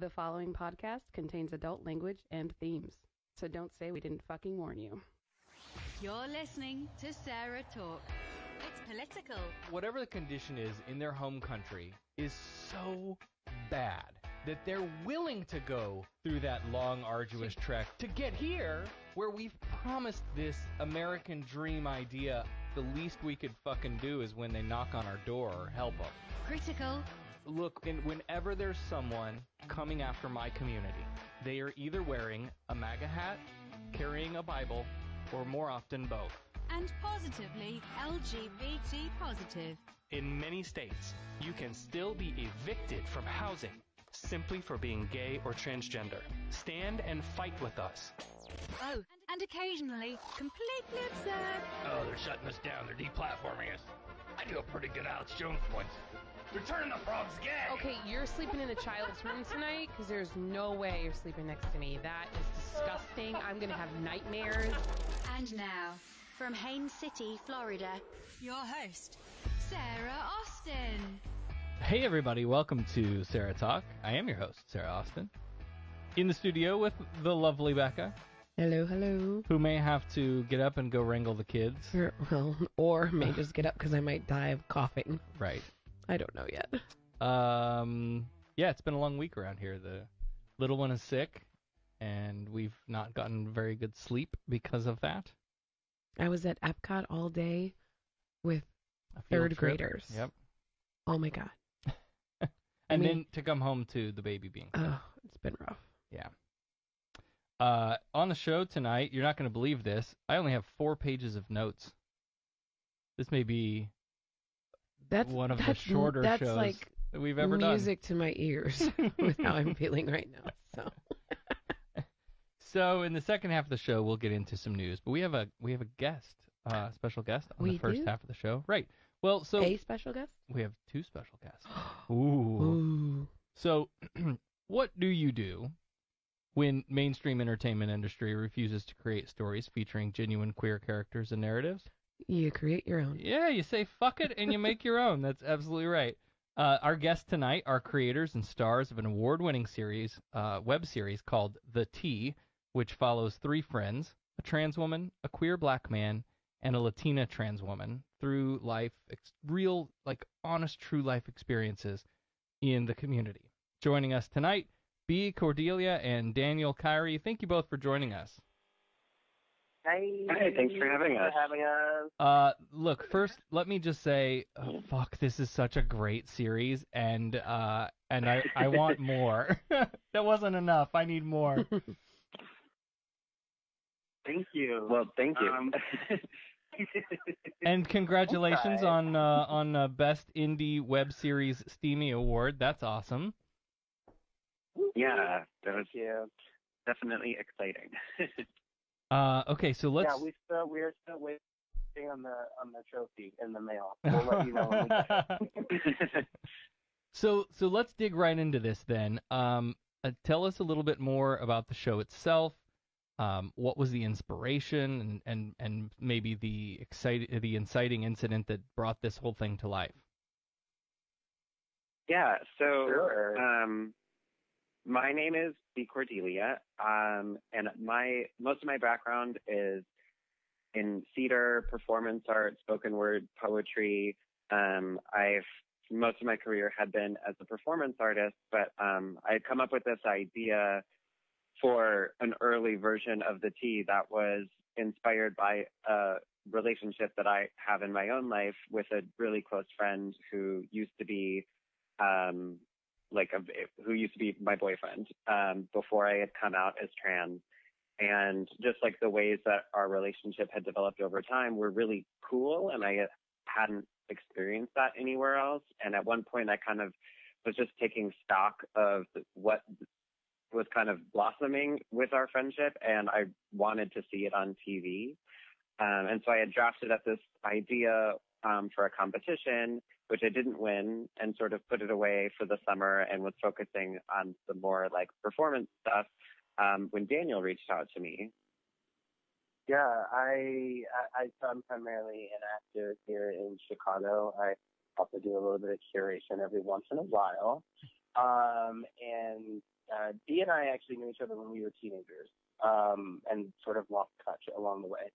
The following podcast contains adult language and themes, so don't say we didn't fucking warn you. You're listening to SarahTalk. It's political. Whatever the condition is in their home country is so bad that they're willing to go through that long, arduous trek to get here, where we've promised this American dream idea. The least we could fucking do is when they knock on our door or help them. Critical. Look, whenever there's someone coming after my community, they are either wearing a MAGA hat, carrying a Bible, or more often both. And positively LGBT positive. In many states, you can still be evicted from housing simply for being gay or transgender. Stand and fight with us. Oh, and occasionally completely absurd. Oh, they're shutting us down. They're deplatforming us. I knew a pretty good Alex Jones once. They're turning the frogs gay. Okay, you're sleeping in a child's room tonight because there's no way you're sleeping next to me. That is disgusting. I'm going to have nightmares. And now, from Haines City, Florida, your host, Sarah Austin. Hey everybody, welcome to SarahTalk. I am your host, Sarah Austin. In the studio with the lovely Becca. Hello, hello. Who may have to get up and go wrangle the kids. Or may just get up because I might die of coughing. Right. I don't know yet. Yeah, it's been a long week around here. The little one is sick, and we've not gotten very good sleep because of that. I was at Epcot all day with A field third trip. graders. Yep. Oh my God. And then to come home to the baby being sick. Oh, it's been rough. Yeah. On the show tonight, you're not going to believe this. I only have 4 pages of notes. This may be one of the shorter shows like that we've ever done. Music to my ears with how I'm feeling right now. So in the second half of the show, we'll get into some news. But we have a guest, special guest on the first half of the show. Right. Well, so a special guest? We have 2 special guests. Ooh. So what do you do when mainstream entertainment industry refuses to create stories featuring genuine queer characters and narratives? You create your own. Yeah, you say fuck it and you make your own. That's absolutely right. Our guests tonight are creators and stars of an award-winning series, web series called The T, which follows 3 friends, a trans woman, a queer black man, and a Latina trans woman through life, real, like, honest, true life experiences in the community. Joining us tonight, Bea Cordelia and Daniel Kyri. Thank you both for joining us. Hey, thanks for having us. Look, first, let me just say, fuck, this is such a great series, and I want more. That wasn't enough. I need more. Thank you. Well, thank you. And congratulations on Best Indie Web Series Steamy Award. That's awesome. Yeah, that was definitely exciting. Okay, so let's. Yeah, we're still waiting on the trophy in the mail. We'll let you know when we get it. So let's dig right into this then. Tell us a little bit more about the show itself. What was the inspiration and maybe the inciting incident that brought this whole thing to life? Yeah, so my name is Bea Cordelia, and most of my background is in theater, performance art, spoken word, poetry. Most of my career had been as a performance artist, but I had come up with this idea for an early version of The T that was inspired by a relationship that I have in my own life with a really close friend who used to be my boyfriend before I had come out as trans. And just like the ways that our relationship had developed over time were really cool, and I hadn't experienced that anywhere else. And at one point I kind of was just taking stock of what was kind of blossoming with our friendship, and I wanted to see it on TV. And so I had drafted up this idea for a competition, which I didn't win, and sort of put it away for the summer and was focusing on the more like performance stuff when Daniel reached out to me. Yeah, I'm primarily an actor here in Chicago. I also do a little bit of curation every once in a while. And Dee and I actually knew each other when we were teenagers, and sort of lost touch along the way.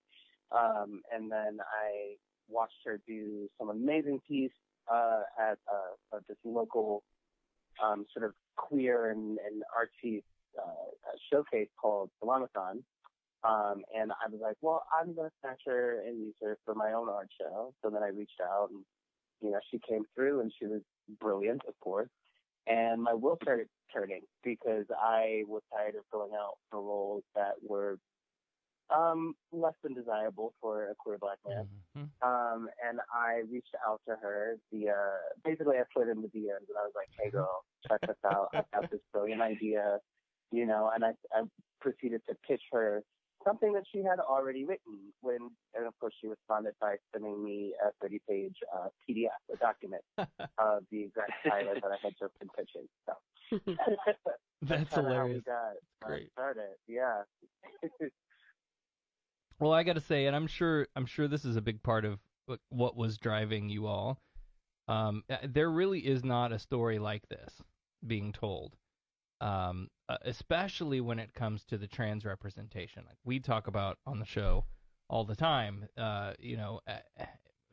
And then I watched her do some amazing piece at this local sort of queer and artsy showcase called Salamathon. And I was like, well, I'm going to snatch her and use her for my own art show. So then I reached out and, she came through and she was brilliant, of course. And my wheels started turning because I was tired of going out for roles that were less than desirable for a queer Black man. Mm-hmm. And I reached out to her basically I put in the DMs and I was like, hey girl, check this out. I've got this brilliant idea, and I proceeded to pitch her something that she had already written and of course she responded by sending me a 30-page PDF, a document of the exact title that I had just been pitching. So that's hilarious. How we got great. Started. Yeah. Well, I got to say, and I'm sure this is a big part of what was driving you all. There really is not a story like this being told, especially when it comes to the trans representation. Like we talk about on the show all the time.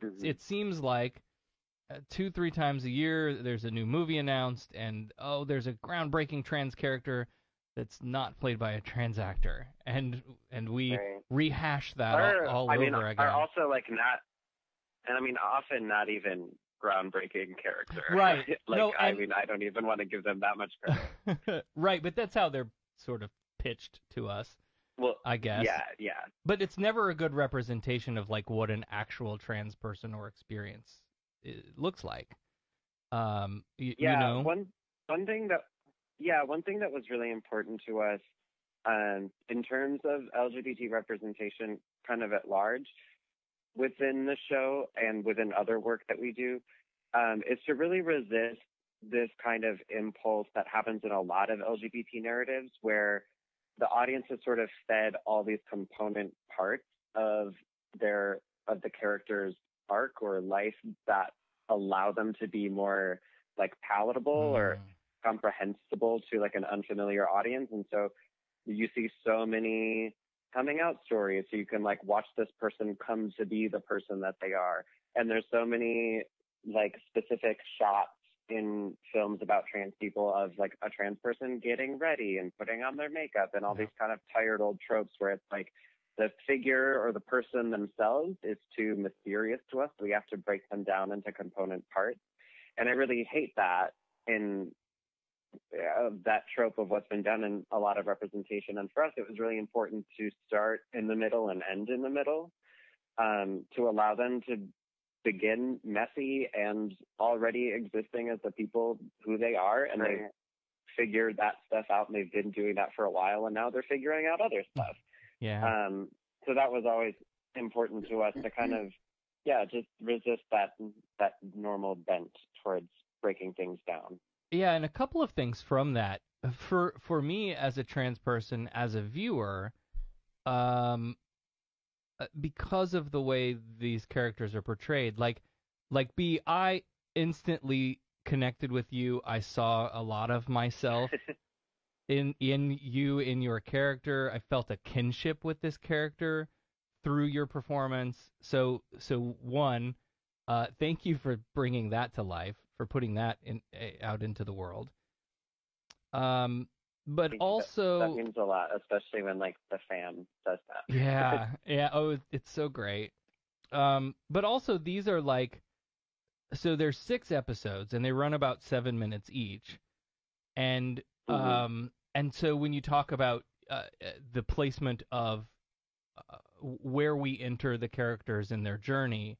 It seems like 2-3 times a year there's a new movie announced, and there's a groundbreaking trans character that's not played by a trans actor, and we rehash that all over again. Are also like not, and I mean often not even groundbreaking character. Right. I don't even want to give them that much credit. Right, but that's how they're sort of pitched to us. Well, I guess. Yeah. But it's never a good representation of like what an actual trans person or experience looks like. One thing that was really important to us in terms of LGBT representation kind of at large within the show and within other work that we do is to really resist this kind of impulse that happens in a lot of LGBT narratives where the audience is sort of fed all these component parts of the character's arc or life that allow them to be more like palatable or comprehensible to like an unfamiliar audience. And so you see so many coming out stories, so you can like watch this person come to be the person that they are. And there's so many like specific shots in films about trans people of like a trans person getting ready and putting on their makeup and all these kind of tired old tropes where it's like the figure or the person themselves is too mysterious to us. We have to break them down into component parts. And I really hate that in that trope of what's been done in a lot of representation. And for us, it was really important to start in the middle and end in the middle, to allow them to begin messy and already existing as the people who they are. And they figured that stuff out, and they've been doing that for a while, and now they're figuring out other stuff. Yeah. So that was always important to us to kind of, just resist that normal bent towards breaking things down. Yeah, and a couple of things from that. For me as a trans person, as a viewer, because of the way these characters are portrayed, like Bea, I instantly connected with you. I saw a lot of myself in you, in your character. I felt a kinship with this character through your performance. So one, thank you for bringing that to life, for putting that out into the world. But also that means a lot, especially when like the fan says that. Yeah. Oh, it's so great. But also these are like, so there's 6 episodes and they run about 7 minutes each, and so when you talk about the placement of where we enter the characters in their journey,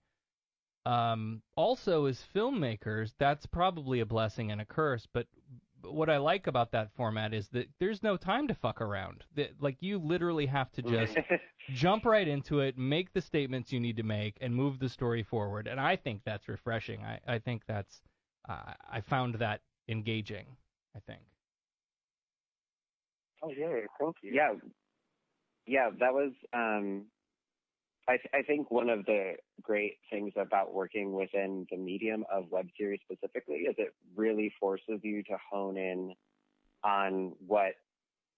also as filmmakers, that's probably a blessing and a curse. But what I like about that format is that there's no time to fuck around. Like, you literally have to just jump right into it, make the statements you need to make, and move the story forward. And I think that's refreshing. I think that's I found that engaging, I think. Oh, yeah, thank you. Yeah, that was I think one of the great things about working within the medium of web series specifically is it really forces you to hone in on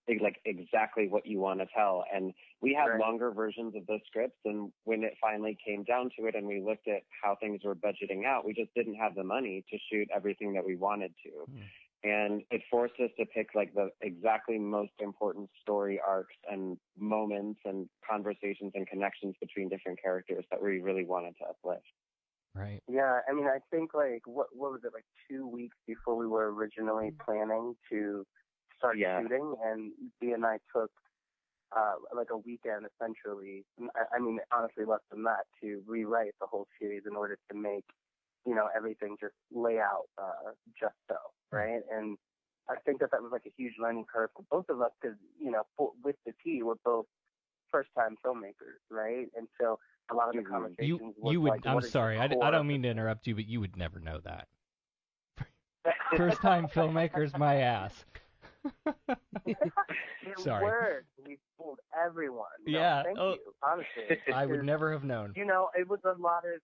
exactly what you want to tell. And we had longer versions of those scripts, and when it finally came down to it and we looked at how things were budgeting out, we just didn't have the money to shoot everything that we wanted to. And it forced us to pick the exactly most important story arcs and moments and conversations and connections between different characters that we really wanted to uplift. Right. Yeah, I mean, I think what was it, 2 weeks before we were originally planning to start shooting, and Bea and I took a weekend essentially. I mean, honestly, less than that, to rewrite the whole series in order to make everything just lay out just so, right? And I think that was a huge learning curve for both of us because with the T, we're both first-time filmmakers, right? And so a lot of the conversations you would. I'm sorry, I don't mean to interrupt you, but you would never know that. First-time filmmakers, my ass. Sorry. Worked. We fooled everyone. Yeah. Thank you. Honestly, I would never have known. It was a lot of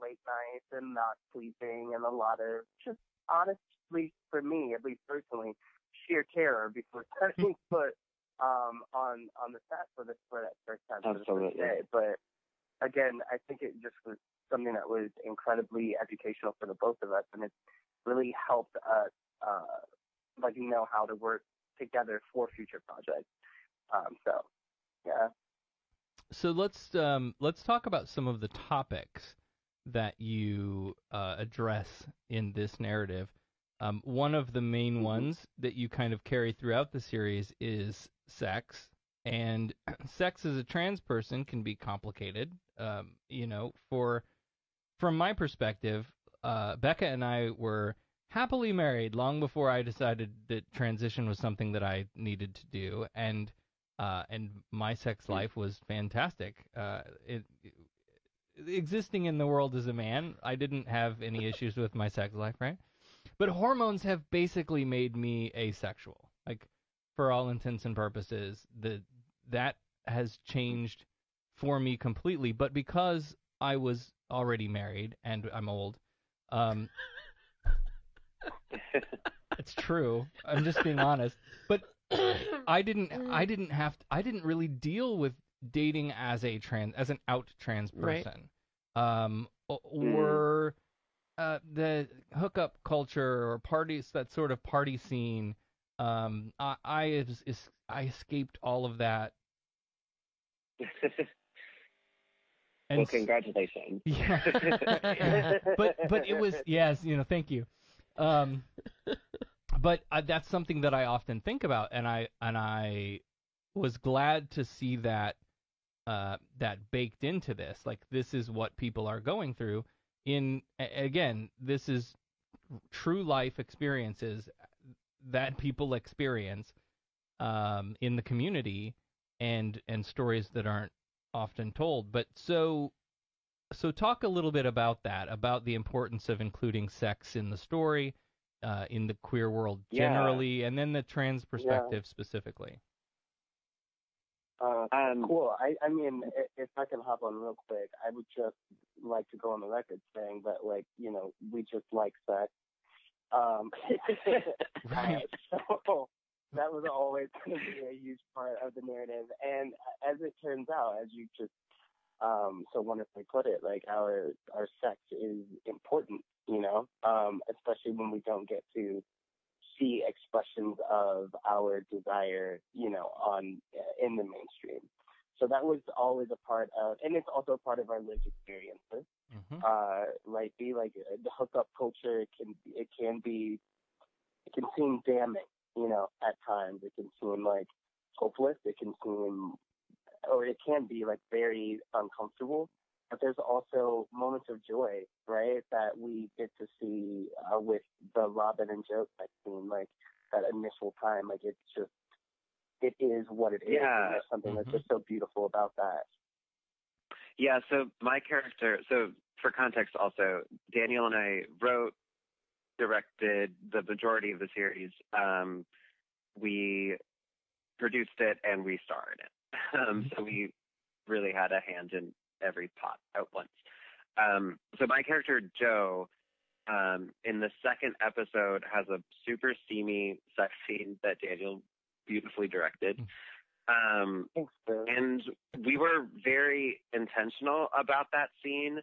late nights and not sleeping, and a lot of just honestly, for me, at least personally, sheer terror before setting foot on the set for that first time. Absolutely. For the first day. But again, I think it just was something that was incredibly educational for the both of us, and it really helped us know how to work together for future projects. So let's talk about some of the topics that you address in this narrative. One of the main ones that you kind of carry throughout the series is sex, and sex as a trans person can be complicated. From my perspective, Becca and I were happily married long before I decided that transition was something that I needed to do, and my sex life was fantastic. Existing in the world as a man, I didn't have any issues with my sex life, right? But hormones have basically made me asexual. For all intents and purposes, that has changed for me completely. But because I was already married and I'm old, it's true. I'm just being honest. But I didn't really deal with dating as an out trans person, or the hookup culture or parties, that sort of party scene. I escaped all of that. Well, congratulations. Yeah. But it was, yes, thank you. But that's something that I often think about, and I was glad to see that baked into this. This is what people are going through. Again, this is true life experiences that people experience in the community, and stories that aren't often told. But so talk a little bit about that, about the importance of including sex in the story, in the queer world generally, and then the trans perspective specifically. Cool. I mean, if I can hop on real quick, I would just like to go on the record saying that, we just like sex. Right. So that was always going to be a huge part of the narrative. And as it turns out, as you just so wonderfully put it, our sex is important, especially when we don't get to see expressions of our desire, in the mainstream. So that was always a part of, and it's also a part of our lived experiences. Right? The hookup culture, it can seem damning, at times. It can seem hopeless. It can seem, or it can be very uncomfortable. But there's also moments of joy, right, that we get to see with the Robin and Joe sex scene, that initial time. It is what it is. Yeah. And there's something that's just so beautiful about that. Yeah, so my character, for context also, Daniel and I wrote, directed the majority of the series. We produced it and we starred it. So we really had a hand in every pot at once. So my character, Joe, in the second episode has a super steamy sex scene that Daniel beautifully directed. And we were very intentional about that scene.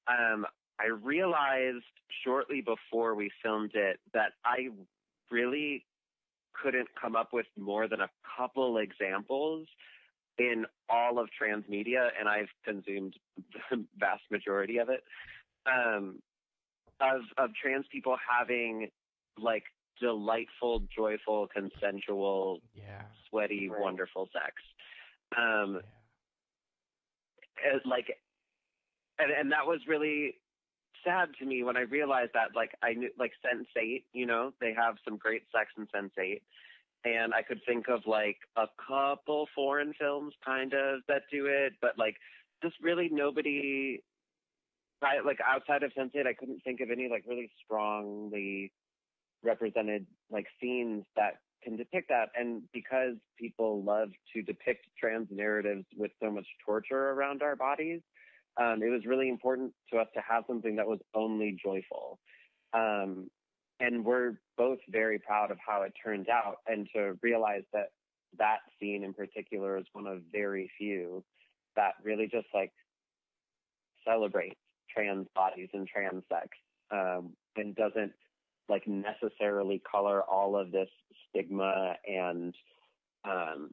I realized shortly before we filmed it that I really couldn't come up with more than a couple examples in all of trans media, and I've consumed the vast majority of it, of trans people having like delightful, joyful, consensual, sweaty, wonderful sex. And that was really sad to me when I realized that, like, I knew, like, Sense8, you know, they have some great sex in Sense8, and I could think of, like, a couple foreign films, kind of, that do it, but, like, just really nobody, like, outside of Sense8, I couldn't think of any, like, really strongly represented, like, scenes that can depict that, and because people love to depict trans narratives with so much torture around our bodies, it was really important to us to have something that was only joyful. And we're both very proud of how it turned out, and to realize that that scene in particular is one of very few that really just like celebrates trans bodies and trans sex, and doesn't like necessarily color all of this stigma and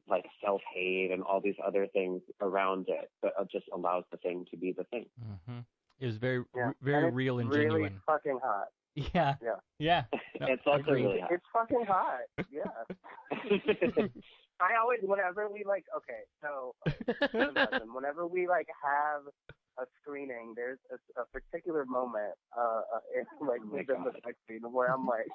like self-hate and all these other things around it, but it just allows the thing to be the thing. Mm-hmm. It was very real and really genuine. Fucking hot. Yeah. No, it's also really hot. It's fucking hot. Yeah. I always, whenever we like, okay, so whenever we like have a screening, there's a particular moment, within the sex scene where I'm like,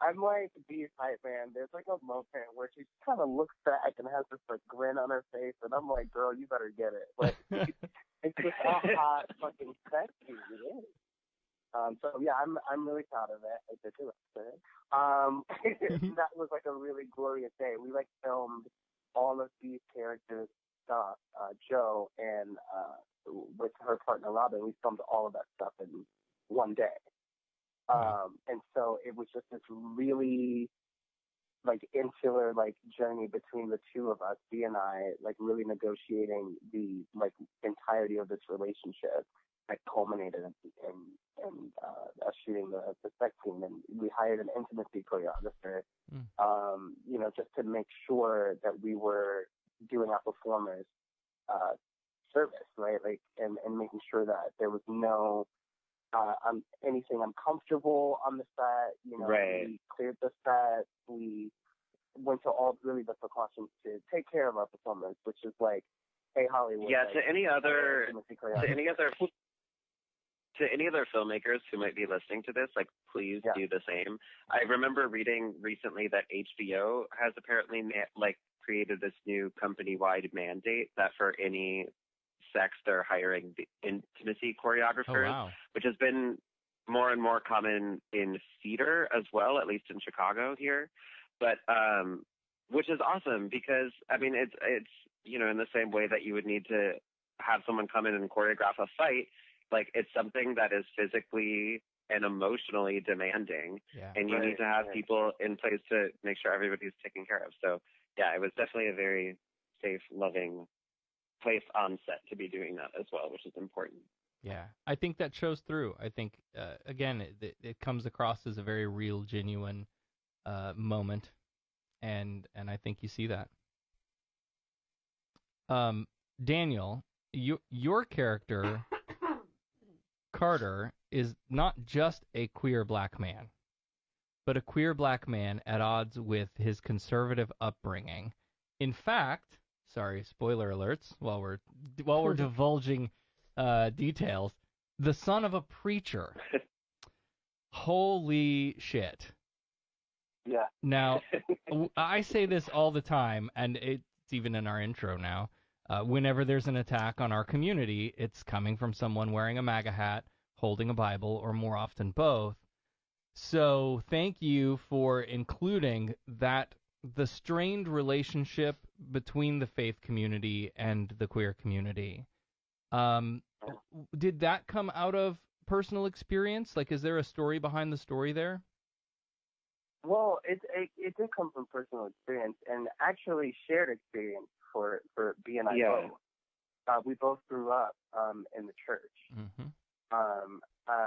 I'm like Bee's hype man. There's like a moment where she kind of looks back and has this like grin on her face, and I'm like, girl, you better get it. Like, it's just a hot fucking sex scene. It is. So yeah, I'm really proud of it. I did it. That was like a really glorious day. We like filmed all of these characters' stuff, Joe and with her partner Robin. We filmed all of that stuff in one day. And so it was just this really like insular like journey between the two of us, Bea and I, like really negotiating the like entirety of this relationship that culminated in us shooting the sex scene. And we hired an intimacy choreographer, you know, just to make sure that we were doing our performers service, right? Like, and making sure that there was no anything uncomfortable on the set, you know. Right. We cleared the set. We went to all really the precautions to take care of our performers, which is like, hey, Hollywood. Yeah. Like, to any other filmmakers who might be listening to this, like, please do the same. I remember reading recently that HBO has apparently created this new company-wide mandate that for any sex they're hiring the intimacy choreographers, which has been more and more common in theater as well, at least in Chicago here. But which is awesome, because I mean it's you know, in the same way that you would need to have someone come in and choreograph a fight, like it's something that is physically and emotionally demanding, and you need to have people in place to make sure everybody's taken care of. So yeah, it was definitely a very safe, loving place on set to be doing that as well, which is important. Yeah, I think that shows through. I think, again, it comes across as a very real, genuine moment, and I think you see that. Daniel, your character, Carter, is not just a queer black man, but a queer black man at odds with his conservative upbringing. In fact, sorry, spoiler alerts, while we're divulging details, the son of a preacher. Holy shit. Yeah. Now, I say this all the time, and it's even in our intro now. Whenever there's an attack on our community, it's coming from someone wearing a MAGA hat, holding a Bible, or more often both. So thank you for including that, the strained relationship between the faith community and the queer community. Did that come out of personal experience? Like, is there a story behind the story there? Well, it did come from personal experience and actually shared experience for B and I both. We both grew up in the church. Mm-hmm.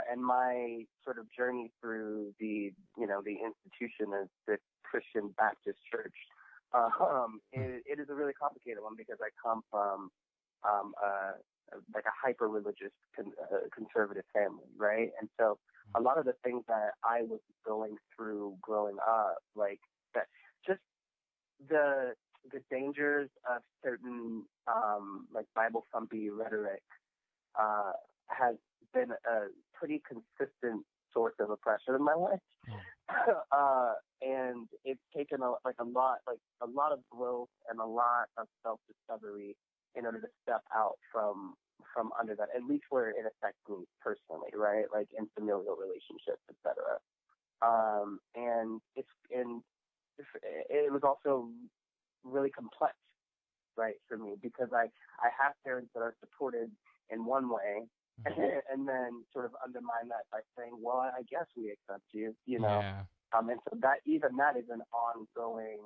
And my sort of journey through the institution of the Christian Baptist Church, it is a really complicated one because I come from like a hyper-religious conservative family, right? And so a lot of the things that I was going through growing up, like that, just the dangers of certain like Bible-thumpy rhetoric has been a pretty consistent source of oppression in my life. And it's taken a lot of growth and a lot of self-discovery in order to step out from under that, at least where it affects me personally, right? Like in familial relationships, etc. And it was also really complex, right, for me, because I have parents that are supported in one way, and then sort of undermine that by saying, well, I guess we accept you, you know. Yeah. And so that is an ongoing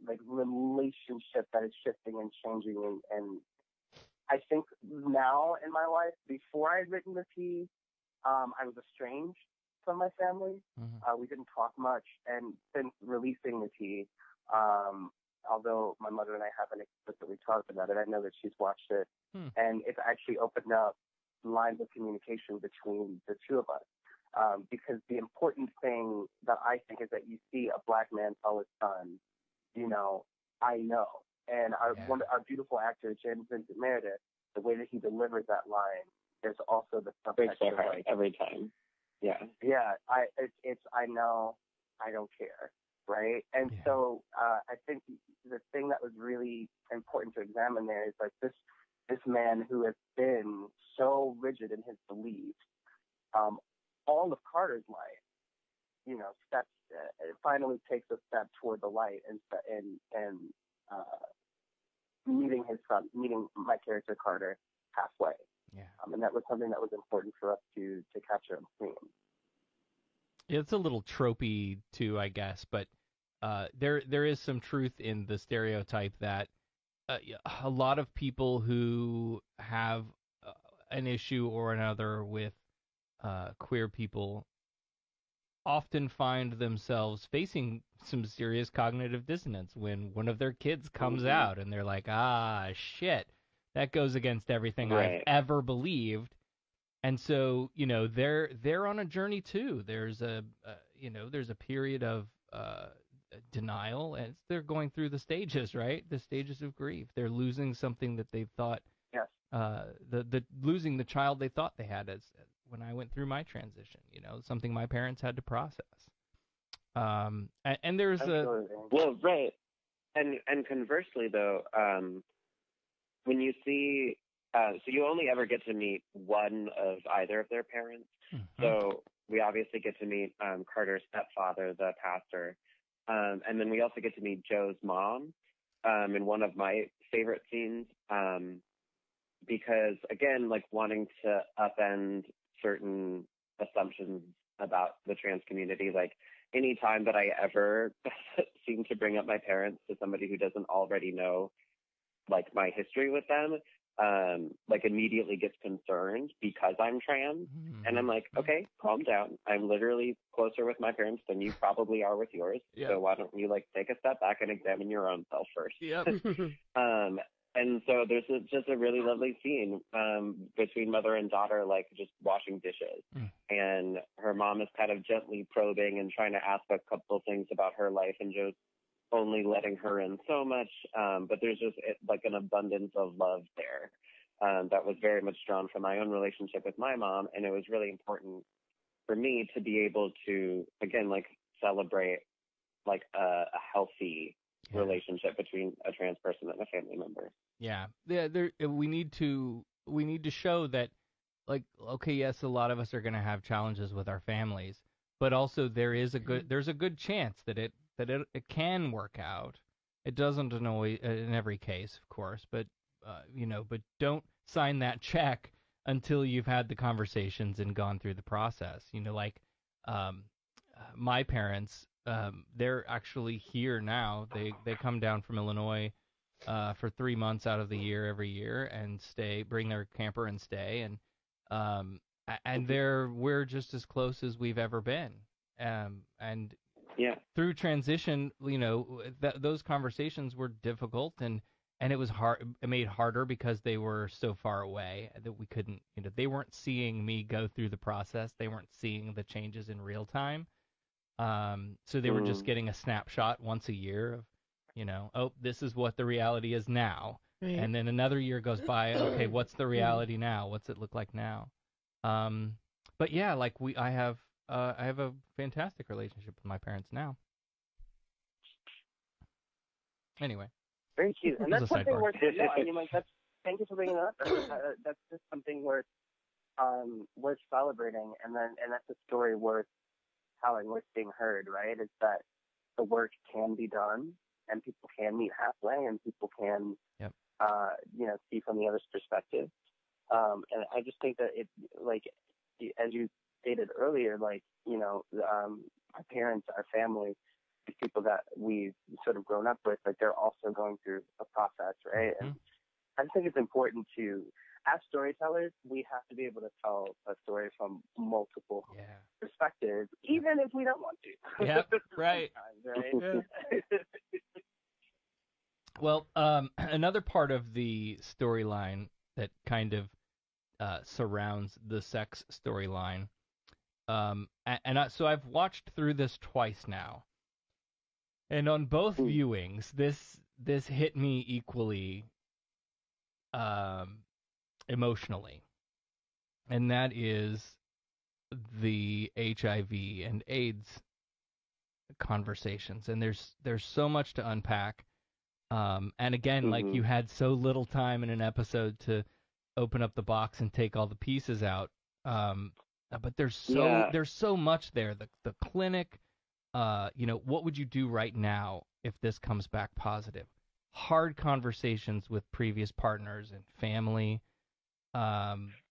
like relationship that is shifting and changing, and I think now in my life, before I had written the T, I was estranged from my family. We didn't talk much, and since releasing the T, although my mother and I haven't explicitly talked about it, I know that she's watched it, and it's actually opened up lines of communication between the two of us. Because the important thing that I think is that you see a black man tell his son, you know, I know. And our beautiful actor, James Vincent Meredith, the way that he delivers that line, there's also the stuff breaks my heart every time. Yeah. Yeah. It's I know, I don't care. Right. And so I think the thing that was really important to examine there is like this man who has been so rigid in his beliefs, all of Carter's life, you know, finally takes a step toward the light and meeting my character Carter halfway. Yeah. And that was something that was important for us to capture on screen. It's a little tropey too, I guess, but there is some truth in the stereotype that a lot of people who have an issue or another with queer people often find themselves facing some serious cognitive dissonance when one of their kids comes out and they're like, ah, shit, that goes against everything I've ever believed. And so, you know, they're on a journey too. There's a period of denial, and they're going through the stages, right? The stages of grief. They're losing something that they thought, losing the child they thought they had as when I went through my transition, you know, something my parents had to process. And there's right. And conversely though, when you see, so you only ever get to meet one of either of their parents. So we obviously get to meet Carter's stepfather, the pastor. And then we also get to meet Joe's mom in one of my favorite scenes. Because again, like wanting to upend certain assumptions about the trans community, like any time that I ever seem to bring up my parents to somebody who doesn't already know like my history with them, like immediately gets concerned because I'm trans. And I'm like, okay, calm down. I'm literally closer with my parents than you probably are with yours. So why don't you like take a step back and examine your own self first? And so there's just a really lovely scene between mother and daughter, like just washing dishes. And her mom is kind of gently probing and trying to ask a couple things about her life, and Joe's only letting her in so much. But there's just like an abundance of love there that was very much drawn from my own relationship with my mom. And it was really important for me to be able to, again, like celebrate like a healthy relationship between a trans person and a family member. We need to show that, like, okay, yes, a lot of us are going to have challenges with our families, but also there's a good chance that it can work out. It doesn't in every case, of course, but but don't sign that check until you've had the conversations and gone through the process. You know, like my parents, they're actually here now. They come down from Illinois for 3 months out of the year every year and bring their camper and stay. And we're just as close as we've ever been. And Yeah. through transition, you know, those conversations were difficult and it was hard. It made harder because they were so far away that we couldn't, you know, they weren't seeing me go through the process. They weren't seeing the changes in real time. So they were just getting a snapshot once a year of, you know, oh, this is what the reality is now. Right. And then another year goes by. Okay, what's the reality now? What's it look like now? But yeah, like I have a fantastic relationship with my parents now. Anyway. Very cute. And It was that's a something sidebar. worth, I mean, like, thank you for bringing that up. That's just something worth celebrating. And that's a story worth telling, worth being heard, right? Is that the work can be done and people can meet halfway and people can, Yep. you know, see from the other's perspective. And I just think that it, like, as you stated earlier, like, you know, our parents, our family, these people that we've sort of grown up with, like, they're also going through a process, right? Mm-hmm. And I just think it's important to, as storytellers, we have to be able to tell a story from multiple perspectives, even if we don't want to. Yep, right. Right? Well, another part of the storyline that kind of surrounds the sex storyline, so I've watched through this twice now, and on both viewings, this hit me equally emotionally, and that is the HIV and AIDS conversations, and there's so much to unpack. And again, like, you had so little time in an episode to open up the box and take all the pieces out. But there's so much there. The clinic, you know, what would you do right now if this comes back positive? Hard conversations with previous partners and family.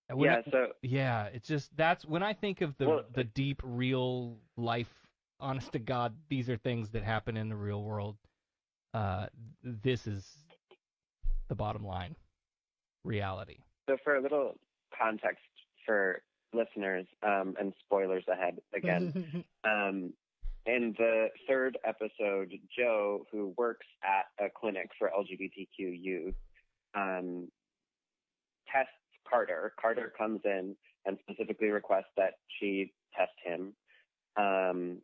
It's just, that's when I think of the deep, real life, honest to God, these are things that happen in the real world. This is the bottom line, reality. So for a little context for listeners, and spoilers ahead again, in the third episode, Joe, who works at a clinic for LGBTQ youth, tests Carter. Carter comes in and specifically requests that she test him.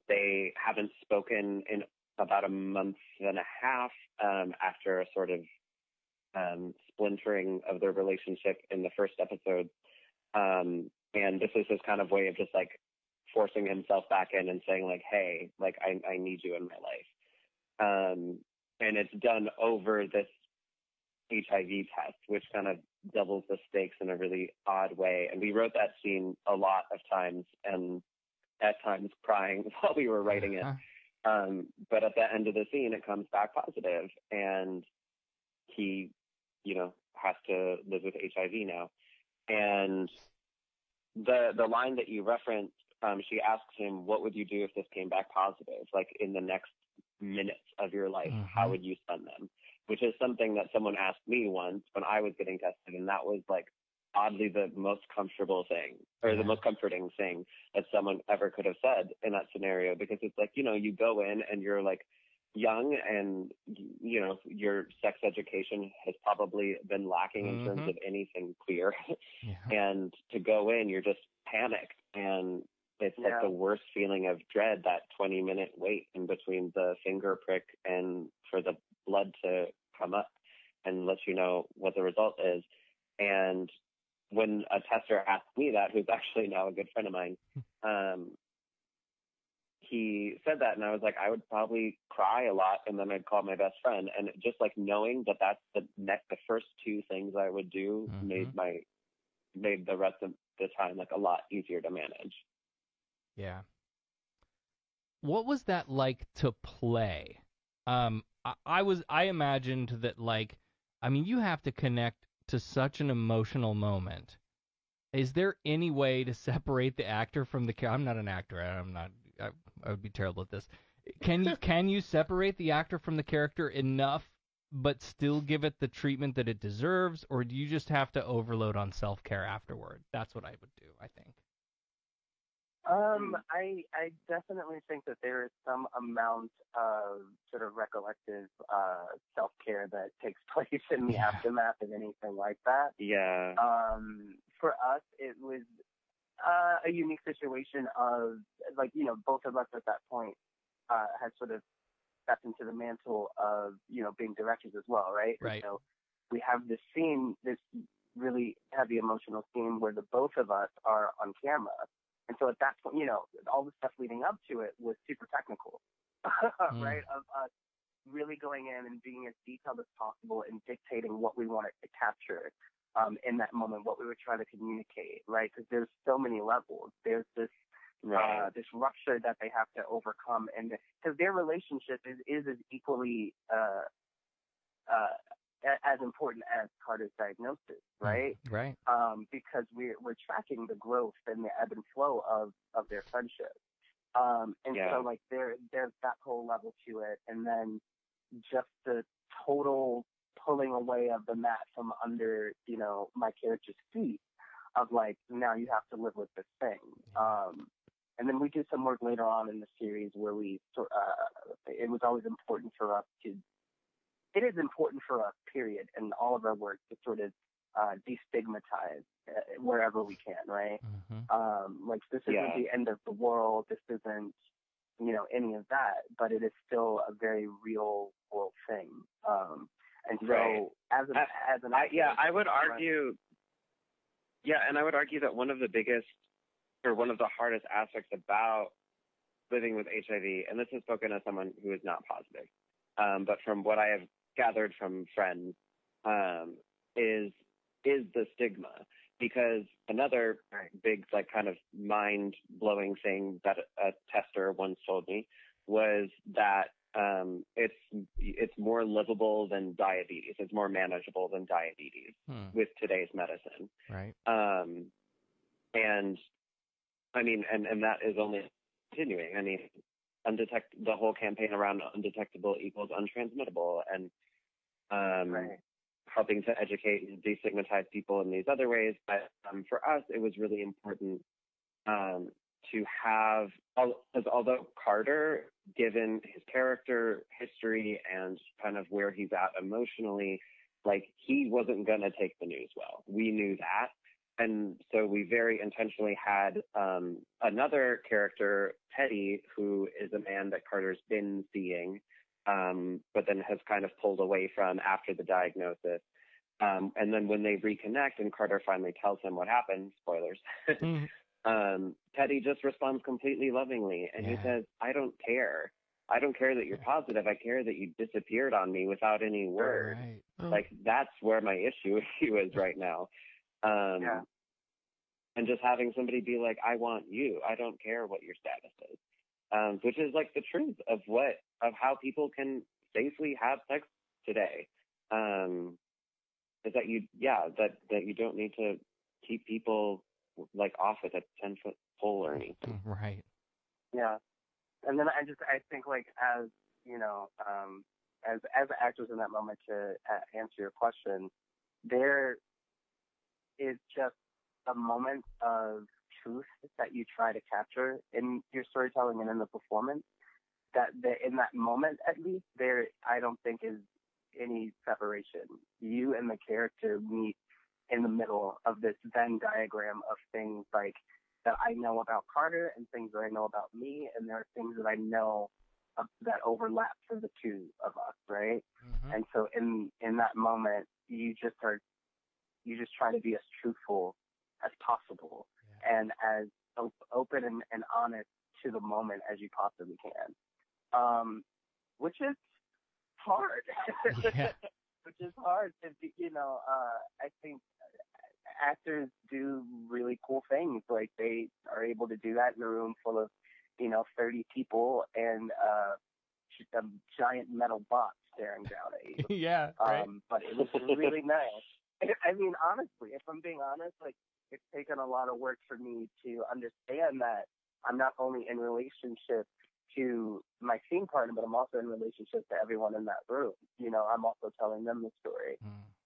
They haven't spoken in about a month and a half after a sort of splintering of their relationship in the first episode. And this is his kind of way of just, like, forcing himself back in and saying, like, hey, like, I need you in my life. And it's done over this HIV test, which kind of doubles the stakes in a really odd way. And we wrote that scene a lot of times, and at times crying while we were writing it. But at the end of the scene, it comes back positive, and he, you know, has to live with HIV now. And the line that you referenced, she asks him, what would you do if this came back positive? Like, in the next minutes of your life, how would you spend them? Which is something that someone asked me once when I was getting tested, and that was, like, oddly the most comfortable thing, or the most comforting thing that someone ever could have said in that scenario, because it's like, you know, you go in and you're, like, young, and, you know, your sex education has probably been lacking in terms of anything queer. And to go in, you're just panicked, and it's like the worst feeling of dread, that 20-minute wait in between the finger prick and for the blood to come up and let you know what the result is. And when a tester asked me that, who's actually now a good friend of mine, he said that, and I was like, I would probably cry a lot, and then I'd call my best friend. And just, like, knowing that that's the first two things I would do made the rest of the time, like, a lot easier to manage. Yeah. What was that like to play? I imagined that, like, I mean, you have to connect to such an emotional moment Is there any way to separate the actor from the character? I'm not an actor. I would be terrible at this. Can you separate the actor from the character enough, but still give it the treatment that it deserves, or do you just have to overload on self-care afterward? That's what I would do, I think. I definitely think that there is some amount of sort of recollective self-care that takes place in the aftermath of anything like that. Yeah. For us, it was a unique situation of, like, you know, both of us at that point had sort of stepped into the mantle of, you know, being directors as well, right? Right. So we have this scene, this really heavy emotional scene where the both of us are on camera. And so at that point, you know, all the stuff leading up to it was super technical, right? Of us really going in and being as detailed as possible and dictating what we wanted to capture in that moment, what we were trying to communicate, right? Because there's so many levels. There's this this rupture that they have to overcome, and because their relationship is as equally as important as Carter's diagnosis, right? Right. Because we're tracking the growth and the ebb and flow of their friendship. So like there's that whole level to it, and then just the total pulling away of the mat from under, you know, my character's feet of like, now you have to live with this thing. And then we do some work later on in the series where it was always important for us it is important for us, period, in all of our work to sort of destigmatize wherever we can, right? Like, this isn't the end of the world. This isn't, you know, any of that, but it is still a very real world thing. And so as an actor, I would argue, and I would argue that one of the biggest, or one of the hardest aspects about living with HIV, and this is spoken as someone who is not positive, but from what I have gathered from friends, is the stigma. Because another big, like, kind of mind-blowing thing that a tester once told me was that it's more livable than diabetes. It's more manageable than diabetes with today's medicine. Right. And I mean, and that is only continuing. I mean, the whole campaign around undetectable equals untransmittable, and helping to educate and destigmatize people in these other ways. But for us, it was really important to have, because although Carter, given his character history and kind of where he's at emotionally, like, he wasn't going to take the news well. We knew that. And so we very intentionally had another character, Teddy, who is a man that Carter's been seeing, but then has kind of pulled away from after the diagnosis. And then when they reconnect and Carter finally tells him what happened, spoilers, Teddy just responds completely lovingly. And he says, I don't care. I don't care that you're positive. I care that you disappeared on me without any word. Like, that's where my issue is right now. And just having somebody be like, I want you. I don't care what your status is. Which is like the truth of how people can safely have sex today. Is that that you don't need to keep people like off with a 10-foot pole or anything. Right. Yeah. And then I think, like, as, you know, as actors in that moment, to answer your question, there is just a moment of truth that you try to capture in your storytelling and in the performance, that in that moment, at least, there, I don't think is any separation. You and the character meet in the middle of this Venn diagram of things, like, that I know about Carter and things that I know about me, and there are things that I know that overlap for the two of us, right? And so in that moment, you just try to be as truthful as possible and as open and honest to the moment as you possibly can, which is hard. Which is hard to be, you know. I think actors do really cool things. Like, they are able to do that in a room full of, you know, 30 people and a giant metal box staring down at you. Right. But it was really nice. I mean, honestly, if I'm being honest, like, it's taken a lot of work for me to understand that I'm not only in relationship to my scene partner, but I'm also in relationship to everyone in that room. You know, I'm also telling them the story.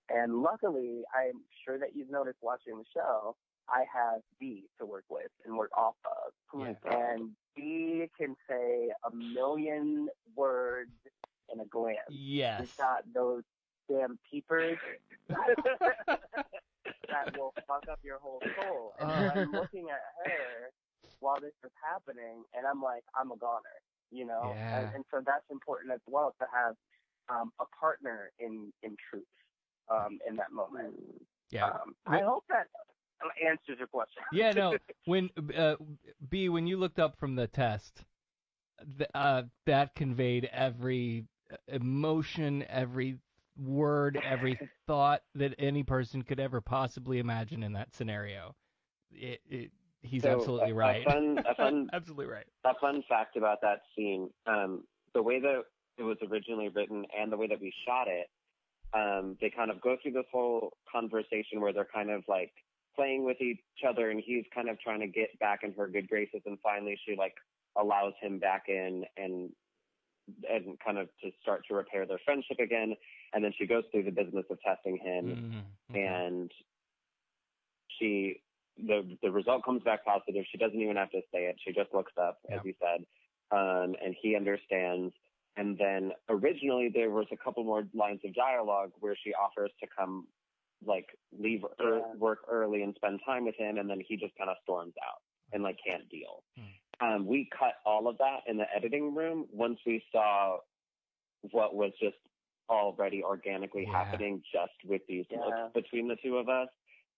And luckily, I'm sure that you've noticed watching the show, I have Bea to work with and work off of. Yeah. And Bea can say a million words in a glance. Yes. She's got those damn peepers that will fuck up your whole soul. And I'm looking at her while this is happening, and I'm like, I'm a goner, you know? Yeah. And so that's important as well, to have a partner in truth in that moment. Yeah. I hope that answers your question. Yeah, no. When B, when you looked up from the test, that conveyed every emotion, every word, every thought that any person could ever possibly imagine in that scenario. He's absolutely right. Absolutely right. A fun fact about that scene, the way that it was originally written and the way that we shot it, they kind of go through this whole conversation where they're kind of like playing with each other, and he's kind of trying to get back in her good graces, and finally she like allows him back in and kind of to start to repair their friendship again. And then she goes through the business of testing him, and the result comes back positive. She doesn't even have to say it. She just looks up, as you said, and he understands. And then originally there was a couple more lines of dialogue where she offers to come, like, leave work early and spend time with him, and then he just kind of storms out and like can't deal. We cut all of that in the editing room once we saw what was just already organically happening just with these looks between the two of us,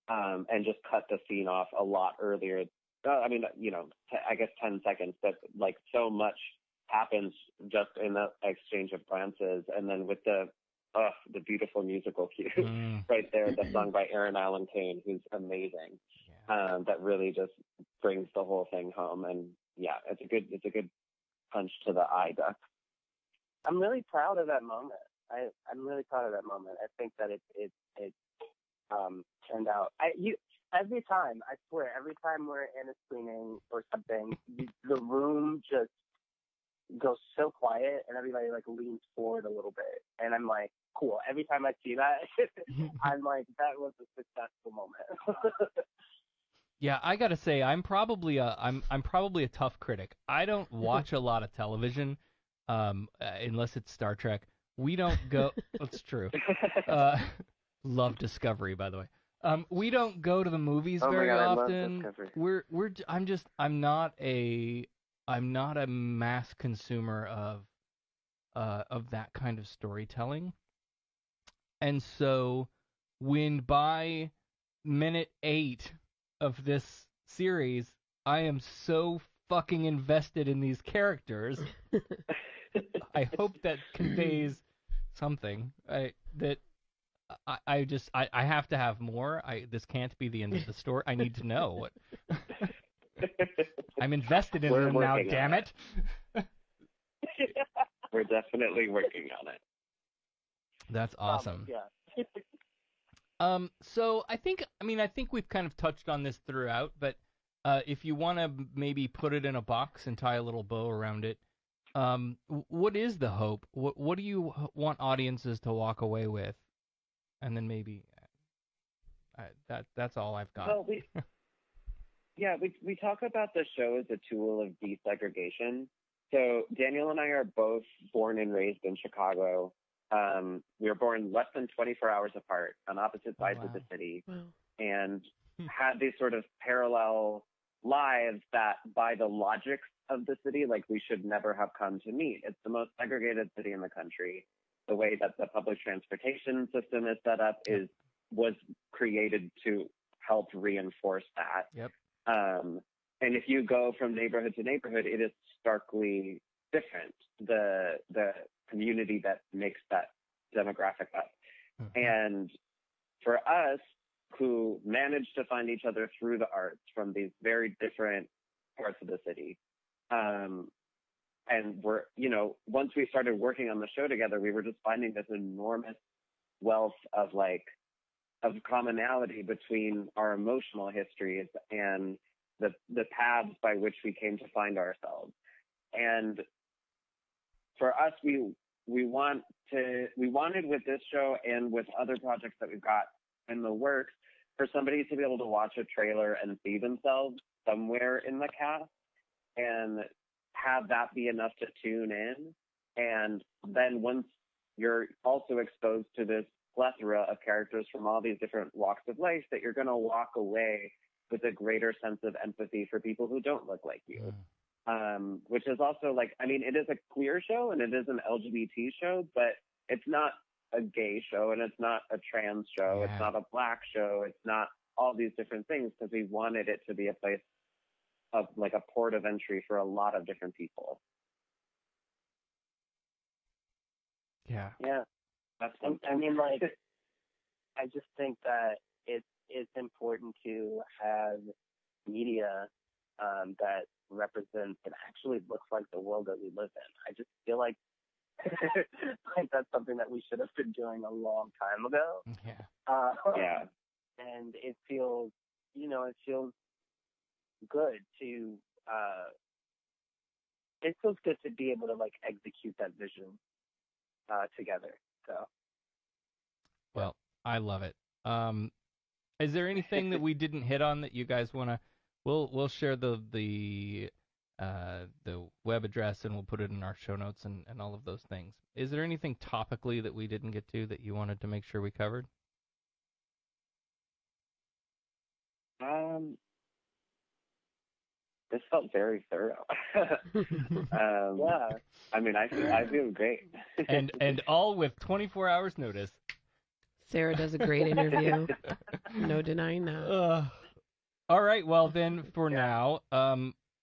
and just cut the scene off a lot earlier. I mean, you know, I guess 10 seconds, but like so much happens just in the exchange of glances. And then with the beautiful musical cue right there, the song by Aaron Allen Kane, who's amazing. That really just brings the whole thing home. And yeah, it's a good punch to the eye duct. I'm really proud of that moment. I'm really proud of that moment. I think that it turned out. Every time, I swear, every time we're in a screening or something, the room just goes so quiet, and everybody like leans forward a little bit, and I'm like, cool. Every time I see that, I'm like, that was a successful moment. Yeah, I gotta say, I'm probably a tough critic. I don't watch a lot of television, unless it's Star Trek. We don't go. That's true. Love Discovery, by the way. We don't go to the movies very often. I'm not a mass consumer of that kind of storytelling. And so when by minute 8 of this series, I am so fucking invested in these characters. I hope that conveys something. I have to have more. This can't be the end of the story. I need to know what. I'm invested in them now. Damn it! We're definitely working on it. That's awesome. Yeah. So I think we've kind of touched on this throughout, but if you want to maybe put it in a box and tie a little bow around it, what is the hope? What do you want audiences to walk away with? And then maybe that's all I've got. Well, we talk about the show as a tool of desegregation. So Daniel and I are both born and raised in Chicago. We were born less than 24 hours apart on opposite sides of the city, and had these sort of parallel lives that, by the logic of the city, like, we should never have come to meet. It's the most segregated city in the country. The way that the public transportation system is set up was created to help reinforce that. Yep. And if you go from neighborhood to neighborhood, it is starkly different. The community that makes that demographic up. And for us, who managed to find each other through the arts from these very different parts of the city, and we're, once we started working on the show together, we were just finding this enormous wealth of like of commonality between our emotional histories and the paths by which we came to find ourselves. And for us, we wanted with this show and with other projects that we've got in the works for somebody to be able to watch a trailer and see themselves somewhere in the cast and have that be enough to tune in. And then once you're also exposed to this plethora of characters from all these different walks of life, that you're going to walk away with a greater sense of empathy for people who don't look like you. Which is also it is a queer show and it is an LGBT show, but it's not a gay show and it's not a trans show. Yeah. It's not a black show. It's not all these different things, because we wanted it to be a place of a port of entry for a lot of different people. Yeah. Yeah. I just think that it's important to have media that represents and actually looks like the world that we live in. I just feel like that's something that we should have been doing a long time ago. Yeah. Yeah. And it feels good to be able to execute that vision together. So. Well, I love it. Is there anything that we didn't hit on that you guys want to? We'll share the web address and we'll put it in our show notes and all of those things. Is there anything topically that we didn't get to that you wanted to make sure we covered? This felt very thorough. Yeah. I feel great. and all with 24 hours notice. Sarah does a great interview. No denying that. All right. Well, then for now,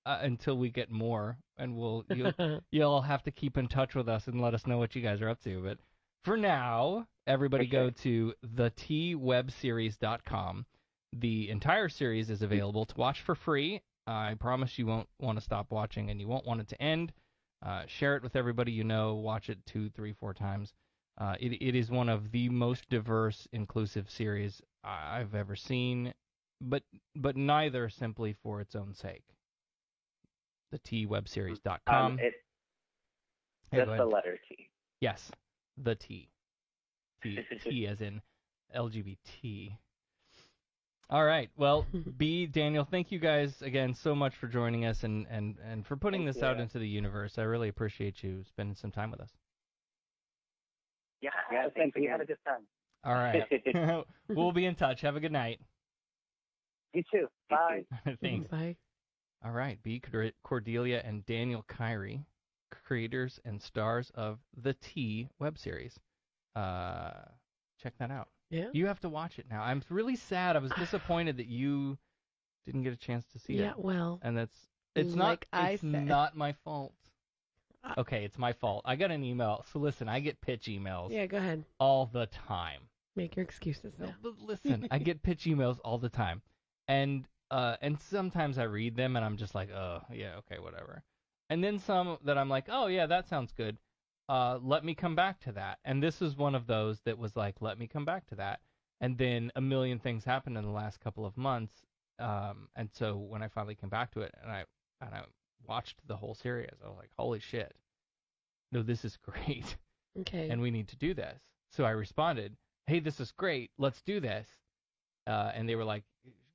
until we get more, and you'll have to keep in touch with us and let us know what you guys are up to. But for now, everybody go to thetwebseries.com. The entire series is available to watch for free. I promise you won't want to stop watching, and you won't want it to end. Share it with everybody you know. Watch it 2, 3, 4 times. It is one of the most diverse, inclusive series I've ever seen, but neither simply for its own sake. The TWebseries.com. Just the letter T. Yes, the T. T as in LGBT. All right. Well, B, Daniel, thank you guys again so much for joining us and for putting this out into the universe. I really appreciate you spending some time with us. Yeah, thank you. We had a good time. All right. We'll be in touch. Have a good night. You too. Bye. Thanks. Bye. All right. Bea Cordelia and Daniel Kyri, creators and stars of the T web series. Check that out. Yeah. You have to watch it now. I'm really sad. I was disappointed that you didn't get a chance to see it. Yeah, well. And it's not my fault. Okay, it's my fault. I got an email. So listen, I get pitch emails. Yeah, go ahead. All the time. Make your excuses now. No, but listen, I get pitch emails all the time. And sometimes I read them and I'm just like, oh, yeah, okay, whatever. And then some that I'm like, oh, yeah, that sounds good. Let me come back to that. And this is one of those that was like, let me come back to that. And then a million things happened in the last couple of months. And so when I finally came back to it and I watched the whole series, I was like, holy shit. No, this is great. Okay. And we need to do this. So I responded, hey, this is great. Let's do this. And they were like,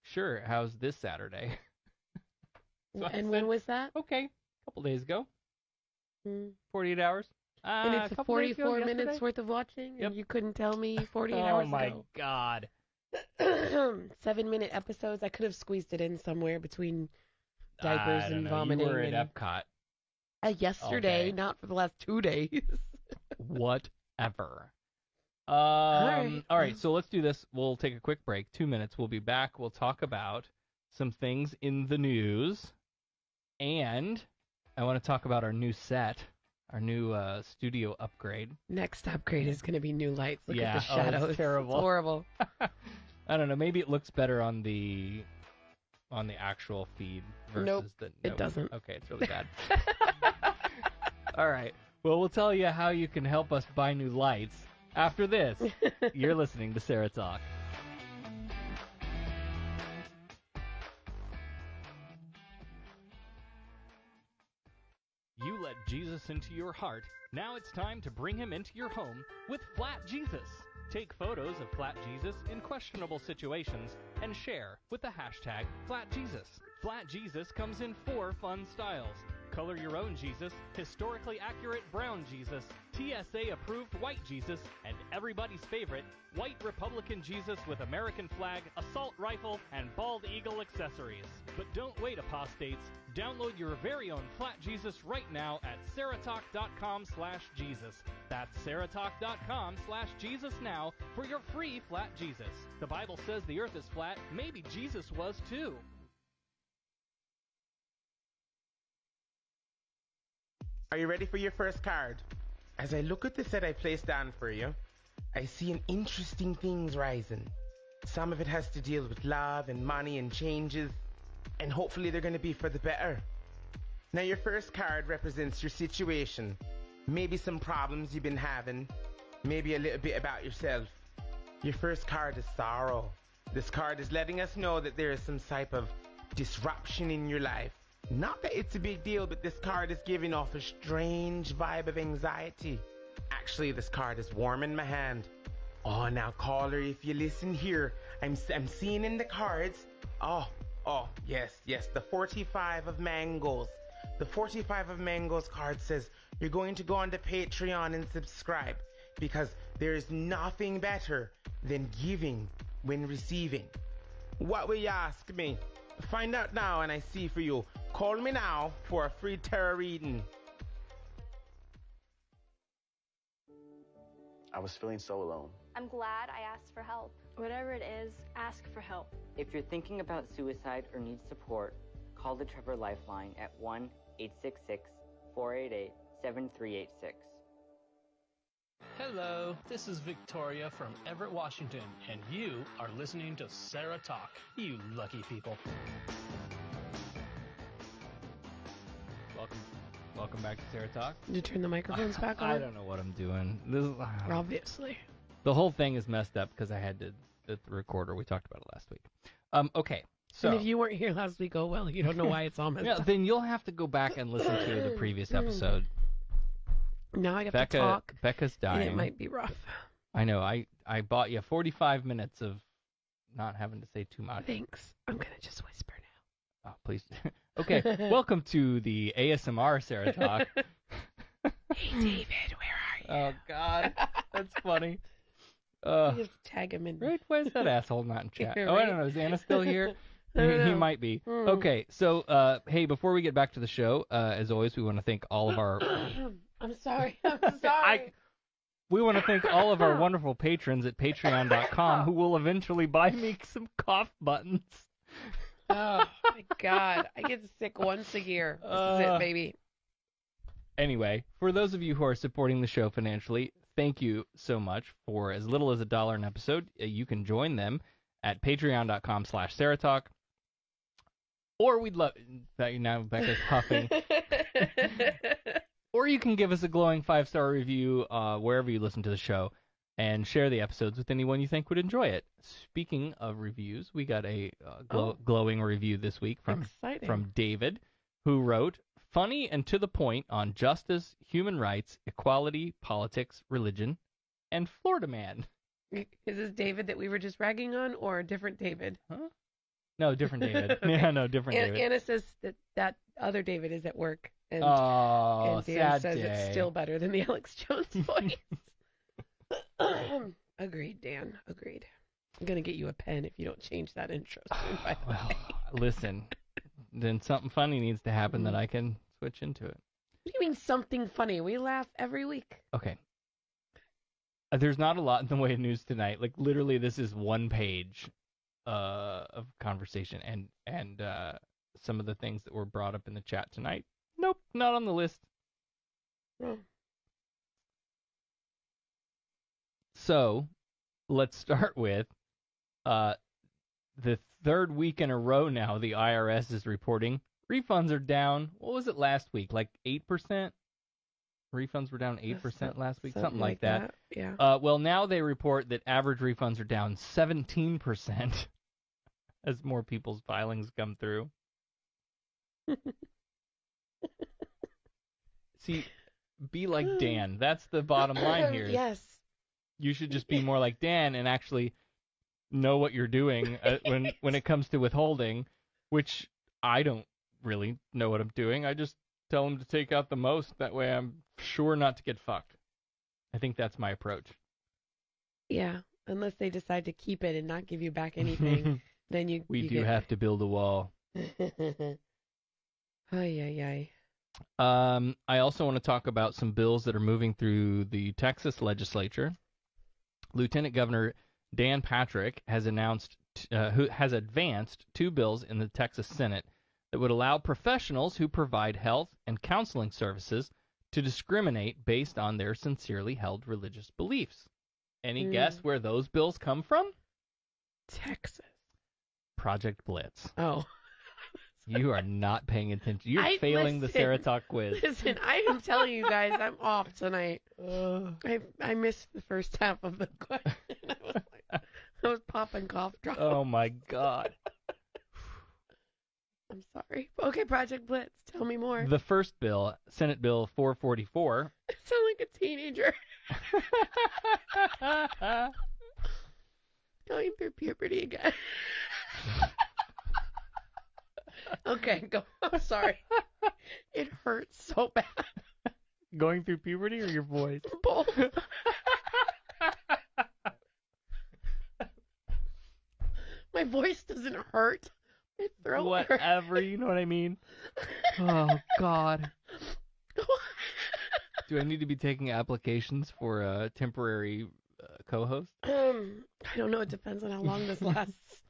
sure. How's this Saturday? So and when was that? Okay. A couple days ago. 48 hours. And it's 44 minutes worth of watching, and you couldn't tell me 48 hours ago. Oh, my God. 7-minute episodes. I could have squeezed it in somewhere between diapers and vomiting. You were at Epcot. Yesterday, not for the last 2 days. Whatever. All right, so let's do this. We'll take a quick break. 2 minutes. We'll be back. We'll talk about some things in the news. And I want to talk about our new set. Our new studio upgrade. Next upgrade is going to be new lights. Look at the shadows. It's terrible. It's horrible. I don't know. Maybe it looks better on the actual feed versus it doesn't. Okay, it's really bad. All right. Well, we'll tell you how you can help us buy new lights after this. You're listening to SarahTalk. Jesus into your heart, now it's time to bring him into your home with Flat Jesus. Take photos of Flat Jesus in questionable situations and share with the hashtag FlatJesus. Flat Jesus comes in 4 fun styles. Color your own Jesus, historically accurate brown Jesus, TSA approved white Jesus, and everybody's favorite, white Republican Jesus with American flag, assault rifle, and bald eagle accessories. But don't wait, apostates. Download your very own Flat Jesus right now at SarahTalk.com/Jesus. That's SarahTalk.com/Jesus now for your free Flat Jesus. The Bible says the earth is flat. Maybe Jesus was too. Are you ready for your first card? As I look at the set I placed down for you, I see an interesting things rising. Some of it has to deal with love and money and changes, and hopefully they're going to be for the better. Now your first card represents your situation, maybe some problems you've been having, maybe a little bit about yourself. Your first card is sorrow. This card is letting us know that there is some type of disruption in your life. Not that it's a big deal, but this card is giving off a strange vibe of anxiety. Actually, this card is warm in my hand. Oh, now caller, if you listen here, I'm seeing in the cards. Oh, yes, the 45 of mangoes. The 45 of mangoes card says you're going to go on to Patreon and subscribe because there is nothing better than giving when receiving. What will you ask me? Find out now and I see for you. Call me now for a free tarot reading. I was feeling so alone. I'm glad I asked for help. Whatever it is, ask for help. If you're thinking about suicide or need support, call the Trevor Lifeline at 1-866-488-7386. Hello, this is Victoria from Everett, Washington, and you are listening to Sarah Talk, you lucky people. Welcome back to Sarah Talk. Did you turn the microphones back on? I don't know what I'm doing. Obviously. The whole thing is messed up because I had the recorder. We talked about it last week. Okay. So, and if you weren't here last week, oh well, you don't know why it's all messed up. Then you'll have to go back and listen to the previous episode. Now I have to talk. Becca's dying. And it might be rough. I know. I bought you 45 minutes of not having to say too much. Thanks. I'm going to just whisper now. Oh, please. Okay. Welcome to the ASMR Sarah Talk. Hey, David, where are you? Oh, God. That's funny. You have to tag him in. Right? Why is that asshole not in chat? Right. Oh, I don't know. Is Anna still here? He might be. Okay. So, hey, before we get back to the show, as always, we want to thank all of our... I'm sorry. I'm sorry. We want to thank all of our wonderful patrons at patreon.com who will eventually buy me some cough buttons. Oh, my God. I get sick once a year. This is it, baby. Anyway, for those of you who are supporting the show financially, thank you so much. For as little as $1 an episode, you can join them at patreon.com/SarahTalk. Or we'd love... Now Becca's huffing. Or you can give us a glowing 5-star review wherever you listen to the show and share the episodes with anyone you think would enjoy it. Speaking of reviews, we got a glowing review this week from David, who wrote, funny and to the point on justice, human rights, equality, politics, religion, and Florida man. Is this David that we were just ragging on, or a different David? Huh? No, different David. Okay. Yeah, no, different David. Anna says that other David is at work. And Dan sad says day. it's still better than the Alex Jones voice. Agreed, Dan. Agreed. I'm going to get you a pen if you don't change that intro soon, by the way. Listen, then something funny needs to happen that I can switch into it. What do you mean something funny? We laugh every week. Okay. There's not a lot in the way of news tonight. Like, literally, this is one page of conversation. And some of the things that were brought up in the chat tonight, nope, not on the list. Oh. So, let's start with the third week in a row now the IRS is reporting refunds are down. What was it last week? Like 8%? Refunds were down 8% last week, something like that. Yeah. Well, now they report that average refunds are down 17% as more people's filings come through. See, be like Dan. That's the bottom line here. Yes. You should just be more like Dan and actually know what you're doing when it comes to withholding, which I don't really know what I'm doing. I just tell them to take out the most. That way I'm sure not to get fucked. I think that's my approach. Yeah, unless they decide to keep it and not give you back anything, then we do have to build a wall. Ay. I also want to talk about some bills that are moving through the Texas legislature. Lieutenant Governor Dan Patrick has advanced 2 bills in the Texas Senate that would allow professionals who provide health and counseling services to discriminate based on their sincerely held religious beliefs. Any guess where those bills come from? Texas. Project Blitz. Oh. You are not paying attention. You're failing the SarahTalk quiz. Listen, I am telling you guys, I'm off tonight. I missed the first half of the question. I was popping cough drops. Oh, my God. I'm sorry. Okay, Project Blitz. Tell me more. The first bill, Senate Bill 444. I sound like a teenager. Going through puberty again. Okay, go. I'm sorry. It hurts so bad. Going through puberty or your voice? Both. My voice doesn't hurt. My throat Whatever, hurts. You know what I mean? Oh, God. Do I need to be taking applications for a temporary co-host? I don't know. It depends on how long this lasts.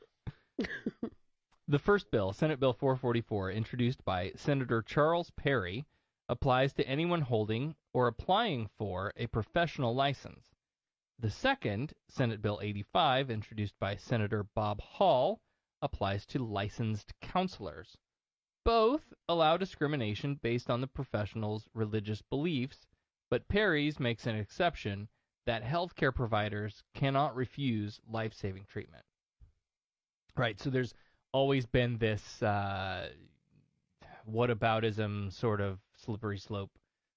The first bill, Senate Bill 444, introduced by Senator Charles Perry, applies to anyone holding or applying for a professional license. The second, Senate Bill 85, introduced by Senator Bob Hall, applies to licensed counselors. Both allow discrimination based on the professional's religious beliefs, but Perry's makes an exception that healthcare providers cannot refuse life-saving treatment. Right, so there's always been this whataboutism sort of slippery slope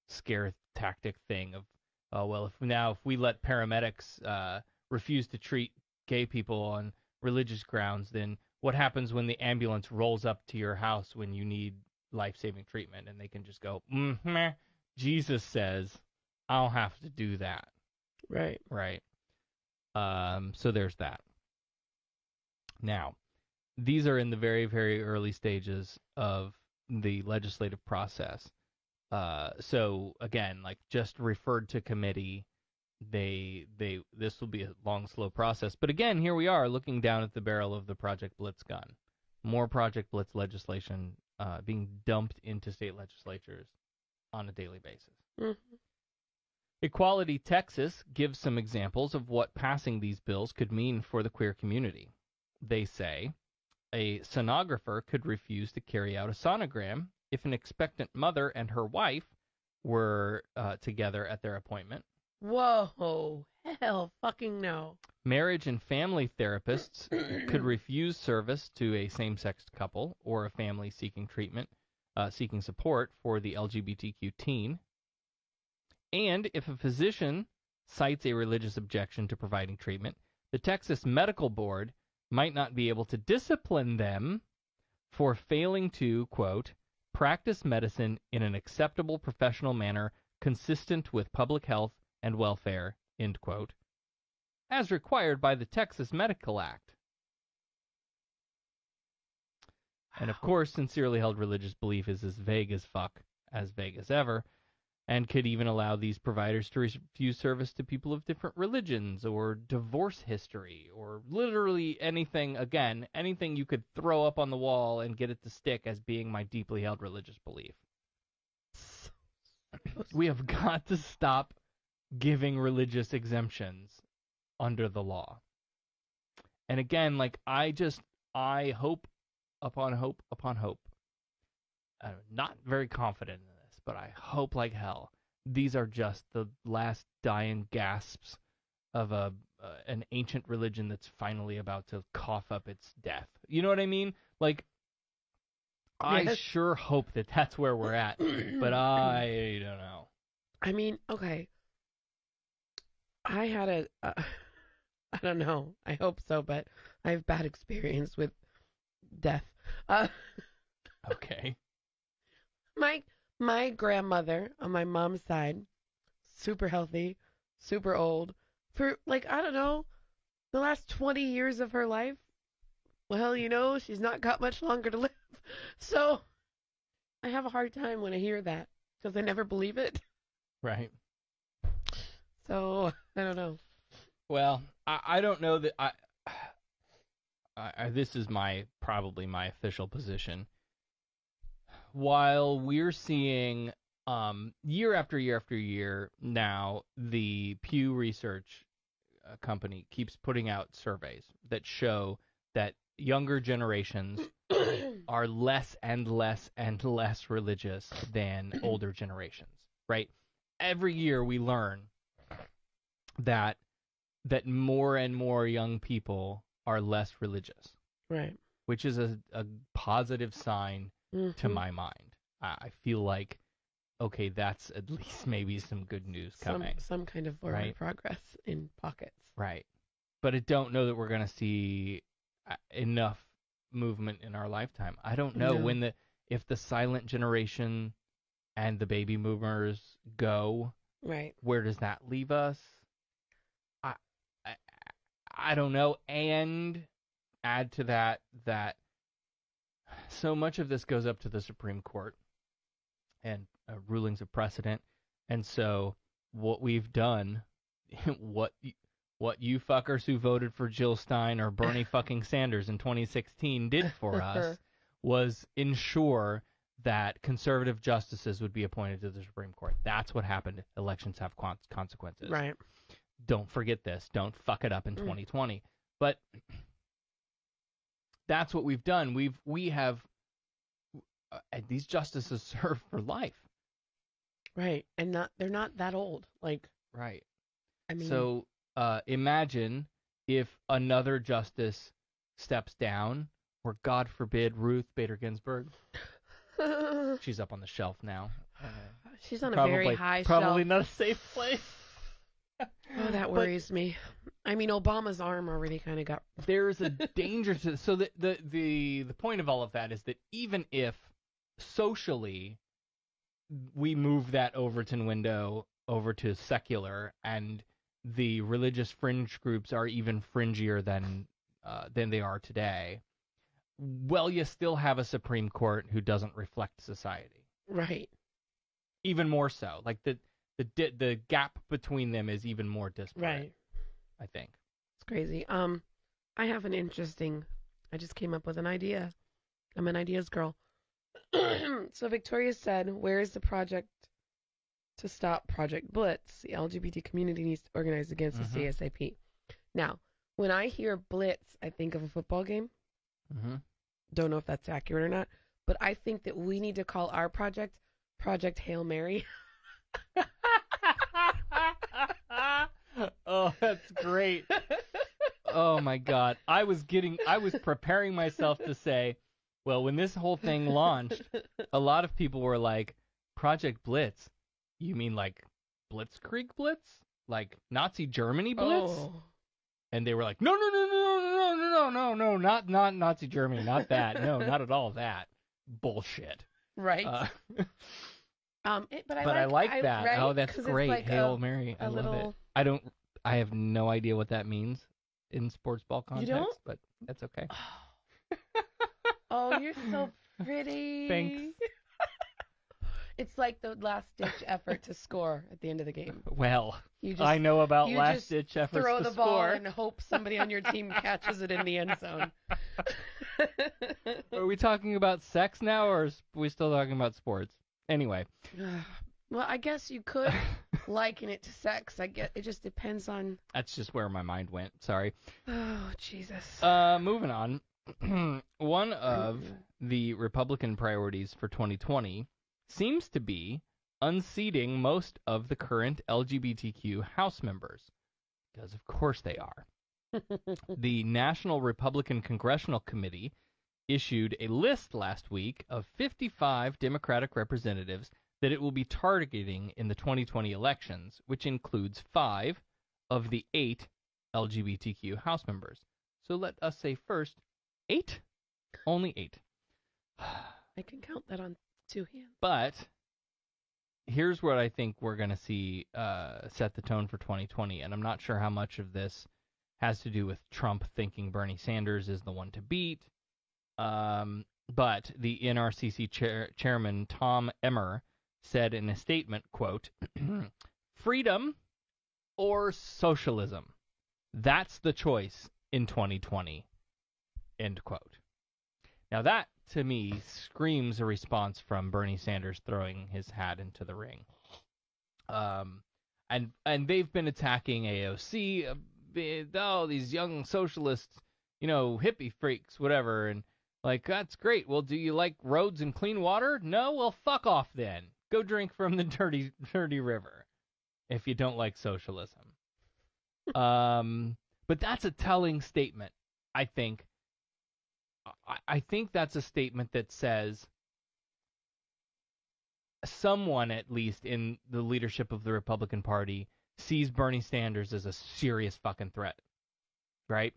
scare tactic thing of, oh, well, if we let paramedics refuse to treat gay people on religious grounds, then what happens when the ambulance rolls up to your house when you need life-saving treatment? And they can just go, Jesus says, I'll have to do that. Right. Right. So there's that. Now, these are in the very, very early stages of the legislative process. So again, like just referred to committee, this will be a long, slow process. But again, here we are looking down at the barrel of the Project Blitz gun. More Project Blitz legislation being dumped into state legislatures on a daily basis. Mm-hmm. Equality Texas gives some examples of what passing these bills could mean for the queer community. They say a sonographer could refuse to carry out a sonogram if an expectant mother and her wife were together at their appointment. Whoa, hell fucking no. Marriage and family therapists could refuse service to a same-sex couple or a family seeking support for the LGBTQ teen. And if a physician cites a religious objection to providing treatment, the Texas Medical Board might not be able to discipline them for failing to, quote, practice medicine in an acceptable professional manner consistent with public health and welfare, end quote, as required by the Texas Medical Act. And of course, sincerely held religious belief is as vague as fuck, as vague as ever, and could even allow these providers to refuse service to people of different religions or divorce history or literally anything, again, anything you could throw up on the wall and get it to stick as being my deeply held religious belief. We have got to stop giving religious exemptions under the law. And again, like, I hope upon hope upon hope. I'm not very confident in this, but I hope like hell these are just the last dying gasps of an ancient religion that's finally about to cough up its death. You know what I mean? Like, I sure hope that that's where we're at, but I don't know. I mean, okay. I had I don't know. I hope so, but I have bad experience with death. Okay. My grandmother on my mom's side, super healthy, super old, for like, I don't know, the last 20 years of her life. Well, you know, she's not got much longer to live. So I have a hard time when I hear that because I never believe it. Right. So I don't know. Well, I don't know that this is probably my official position. While we're seeing year after year after year now, the Pew Research company keeps putting out surveys that show that younger generations are less and less and less religious than older generations, right? Every year we learn that more and more young people are less religious. Right. Which is a positive sign to my mind. I feel like, okay, that's at least maybe some good news coming. Some kind of forward progress in pockets. Right. But I don't know that we're going to see enough movement in our lifetime. I don't know if the silent generation and the baby boomers go, right? Where does that leave us? I don't know. And add to that so much of this goes up to the Supreme Court and rulings of precedent. And so what we've done, what you fuckers who voted for Jill Stein or Bernie fucking Sanders in 2016 did for us was ensure that conservative justices would be appointed to the Supreme Court. That's what happened. Elections have consequences. Right. Don't forget this. Don't fuck it up in 2020. But that's what we've done. We have these justices serve for life. Right. And they're not that old. Like, right. I mean, so imagine if another justice steps down, or God forbid, Ruth Bader Ginsburg. She's up on the shelf now. She's on a very high shelf. Probably not a safe place. Oh, that worries me. I mean, Obama's arm already kind of got. There's a danger to. So the point of all of that is that even if socially we move that Overton window over to secular, and the religious fringe groups are even fringier than they are today, well, you still have a Supreme Court who doesn't reflect society. Right. Even more so, like the gap between them is even more disparate. Right. I think. It's crazy. I have I just came up with an idea. I'm an ideas girl. So Victoria said, where is the project to stop Project Blitz? The LGBT community needs to organize against the CSIP. Now, when I hear Blitz, I think of a football game. Don't know if that's accurate or not, but I think that we need to call our project Project Hail Mary. Oh, that's great. Oh my God. I was preparing myself to say, well, when this whole thing launched, a lot of people were like, Project Blitz? You mean like Blitzkrieg Blitz? Like Nazi Germany Blitz? Oh. And they were like, no, not Nazi Germany, not that. No, not at all that. Bullshit. Right. But I like that. Right? Oh, that's great. Like Hail Mary. I love it. I have no idea what that means in sports ball context, you don't? But that's okay. Oh, you're so pretty. Thanks. It's like the last-ditch effort to score at the end of the game. Well, I know about last-ditch efforts to score. Throw the ball and hope somebody on your team catches it in the end zone. Are we talking about sex now, or are we still talking about sports? Anyway. Well, I guess you could liken it to sex. I guess it just depends on. That's just where my mind went. Sorry. Oh, Jesus. Moving on. One of the Republican priorities for 2020 seems to be unseating most of the current LGBTQ House members. Because of course they are. The National Republican Congressional Committee issued a list last week of 55 Democratic representatives that it will be targeting in the 2020 elections, which includes 5 of the 8 LGBTQ House members. So let us say first, 8? Only 8. I can count that on 2 hands. But here's what I think we're going to see set the tone for 2020, and I'm not sure how much of this has to do with Trump thinking Bernie Sanders is the one to beat. But the NRCC chairman, Tom Emmer, said in a statement, quote, freedom or socialism. That's the choice in 2020, end quote. Now that, to me, screams a response from Bernie Sanders throwing his hat into the ring. And they've been attacking AOC, these young socialists, hippie freaks, whatever, and like, that's great. Well, do you like roads and clean water? No? Well, fuck off then. Go drink from the dirty river if you don't like socialism. But that's a telling statement, I think. I think that's a statement that says someone, at least in the leadership of the Republican Party, sees Bernie Sanders as a serious fucking threat, right?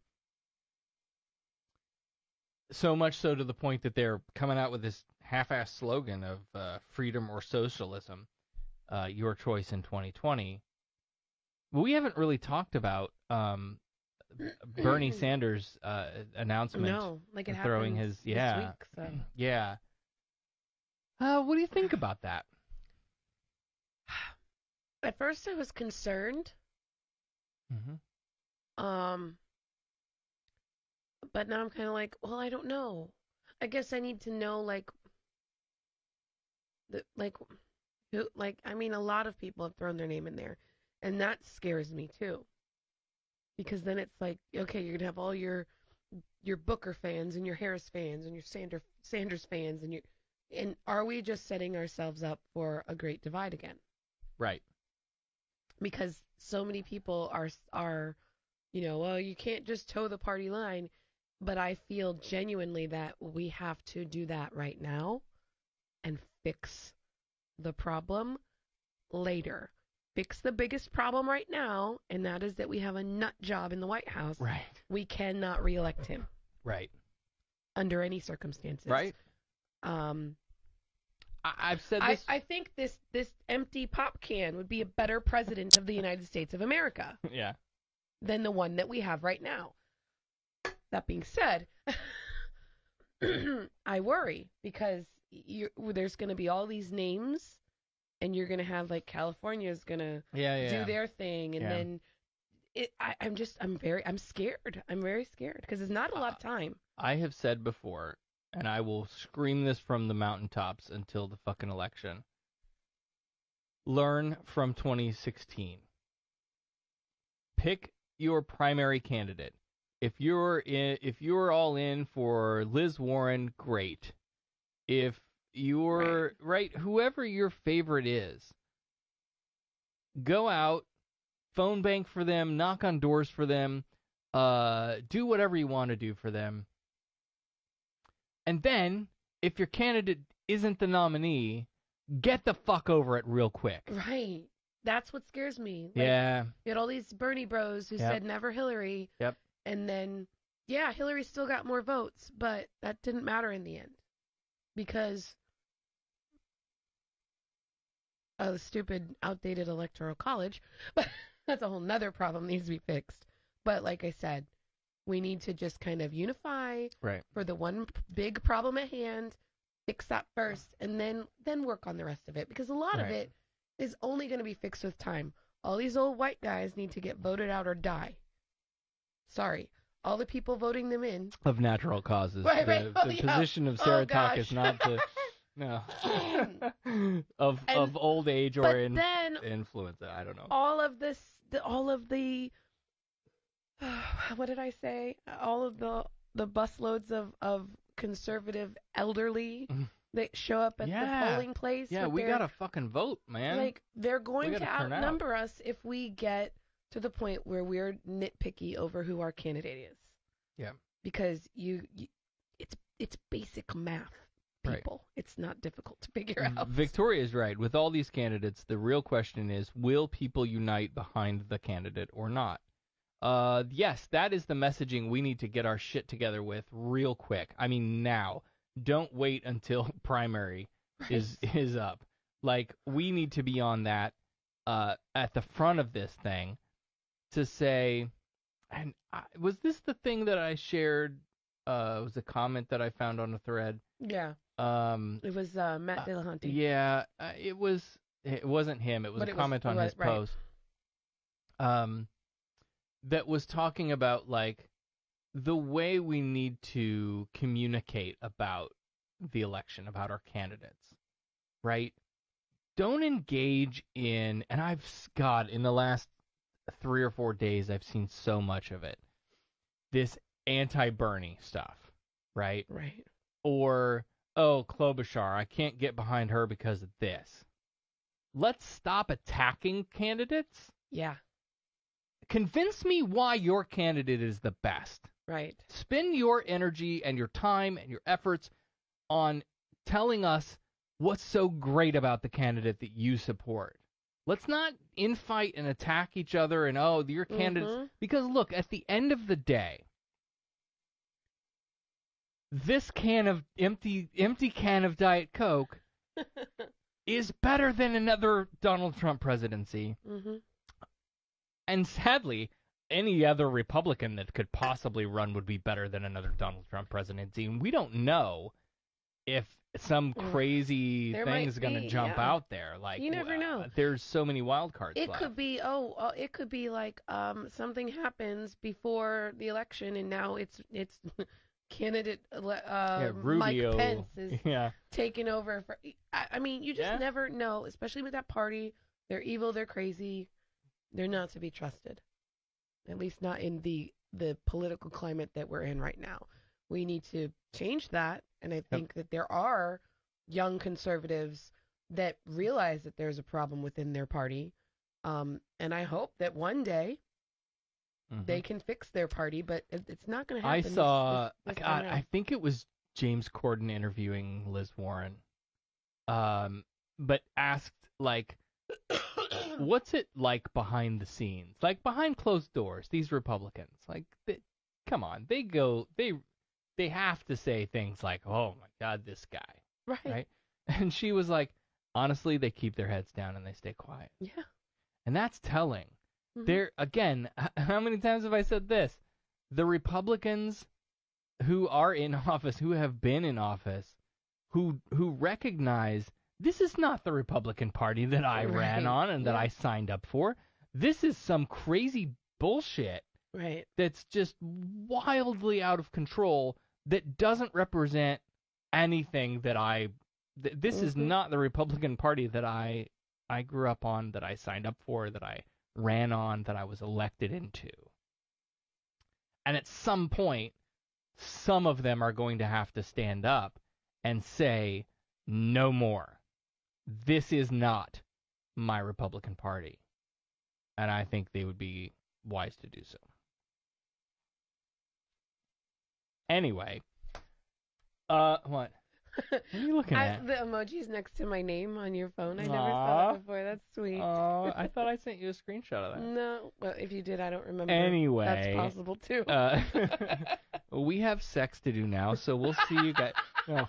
So much so to the point that they're coming out with this half-assed slogan of freedom or socialism, your choice in 2020. We haven't really talked about Bernie Sanders' announcement. No, like it throwing happened his yeah, this week, so. Yeah. What do you think about that? At first, I was concerned. Mm-hmm. But now I'm kind of like, well, I don't know. I guess I need to know, I mean, a lot of people have thrown their name in there, and that scares me too. Because then it's like, okay, you're gonna have all your Booker fans and your Harris fans and your Sanders fans and are we just setting ourselves up for a great divide again? Right. Because so many people are well, you can't just toe the party line, but I feel genuinely that we have to do that right now and fix the problem later. Fix the biggest problem right now, and that is that we have a nut job in the White House. Right. We cannot reelect him. Right. Under any circumstances. Right. I've said this. I think this empty pop can would be a better president of the United States of America. Yeah. Than the one that we have right now. That being said, I worry because there's going to be all these names. And you're going to have, California's going to do their thing. And then I'm scared. I'm very scared because there's not a lot of time. I have said before, and I will scream this from the mountaintops until the fucking election. Learn from 2016. Pick your primary candidate. If you're all in for Liz Warren, great. If you're right, whoever your favorite is, go out, phone bank for them, knock on doors for them, do whatever you want to do for them. And then, if your candidate isn't the nominee, get the fuck over it real quick. Right. That's what scares me. You had all these Bernie bros who said never Hillary. Yep. And then, Hillary still got more votes, but that didn't matter in the end. Because of the stupid, outdated electoral college. But that's a whole nother problem that needs to be fixed. But like I said, we need to just kind of unify for the one big problem at hand, fix that first, and then work on the rest of it. Because a lot of it is only going to be fixed with time. All these old white guys need to get voted out or die. Sorry. All the people voting them in. Of natural causes. Right. The position of SarahTalk is not to... No. of old age or influenza. I don't know. All of the what did I say? All of the busloads of conservative elderly that show up at the polling place. Yeah, we gotta fucking vote, man. They're going to outnumber us if we get to the point where we're nitpicky over who our candidate is. Yeah. Because it's it's basic math, people. Right. It's not difficult to figure out. Victoria's right. With all these candidates, the real question is, will people unite behind the candidate or not? Yes, that is the messaging we need to get our shit together with real quick. I mean, now. Don't wait until primary is up. Like, we need to be on that at the front of this thing to say, and was this the thing that I shared? It was a comment that I found on a thread. Yeah. It was Matt Dillahunty. Yeah, it wasn't him. It was a comment on his post. That was talking about, like, the way we need to communicate about the election, about our candidates, right? Don't engage in, and in the last 3 or 4 days, I've seen so much of it, this anti-Bernie stuff, right? Right. Or, oh, Klobuchar, I can't get behind her because of this. Let's stop attacking candidates. Yeah. Convince me why your candidate is the best. Right. Spend your energy and your time and your efforts on telling us what's so great about the candidate that you support. Let's not infight and attack each other and, oh, your candidates. Because, look, at the end of the day, this empty can of Diet Coke is better than another Donald Trump presidency. Mm-hmm. And sadly, any other Republican that could possibly run would be better than another Donald Trump presidency. And we don't know if some crazy thing's going to jump out there. Like, you never know. There's so many wild cards It left. could be, it could be like something happens before the election, and now it's candidate Rubio. Mike Pence is taking over. I mean, you just never know, especially with that party. They're evil. They're crazy. They're not to be trusted. At least not in the political climate that we're in right now. We need to change that, and I think that there are young conservatives that realize that there's a problem within their party, and I hope that one day they can fix their party, but it's not going to happen. I saw, I think it was James Corden interviewing Liz Warren, but asked, like, what's it like behind the scenes? Like, behind closed doors, these Republicans, like, come on, they have to say things like, oh my God, this guy. Right? And she was like, honestly, they keep their heads down and they stay quiet. Yeah. And that's telling. They're, again, how many times have I said this? The Republicans who are in office, who have been in office, who recognize this is not the Republican Party that I ran on and that I signed up for. This is some crazy bullshit that's just wildly out of control that doesn't represent anything that this is not the Republican Party that I grew up on, that I signed up for, that I ran on, that I was elected into. And at some point, some of them are going to have to stand up and say, no more. This is not my Republican Party. And I think they would be wise to do so. Anyway, what? What are you looking at? The emoji's next to my name on your phone. I never saw that before. That's sweet. Oh, I thought I sent you a screenshot of that. No, well, if you did, I don't remember. Anyway, that's possible too. We have sex to do now, so we'll see you guys. No.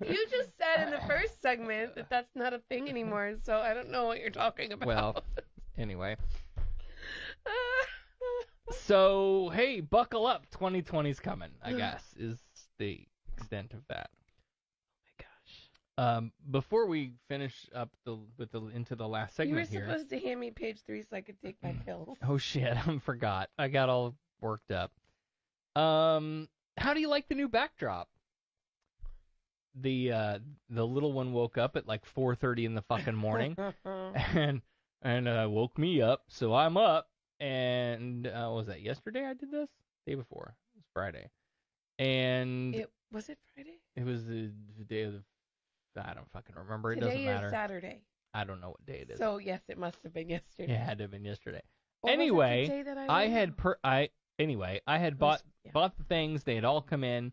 You just said in the first segment that that's not a thing anymore, so I don't know what you're talking about. Well, anyway. So, hey, buckle up. 2020's coming, I guess, is the extent of that. Oh, my gosh. Before we finish up into the last segment here. You were supposed to hand me page 3 so I could take my pills. Oh, shit, I forgot. I got all worked up. How do you like the new backdrop? The little one woke up at like 4:30 in the fucking morning, and woke me up, so I'm up. And what was that, yesterday I did this? Day before. It was Friday. And was it Friday? It was the day of I don't fucking remember. Today it doesn't matter. Is Saturday. I don't know what day it is. So yes, it must have been yesterday. It had to have been yesterday. Or anyway, was it the day that I had bought the things. They had all come in.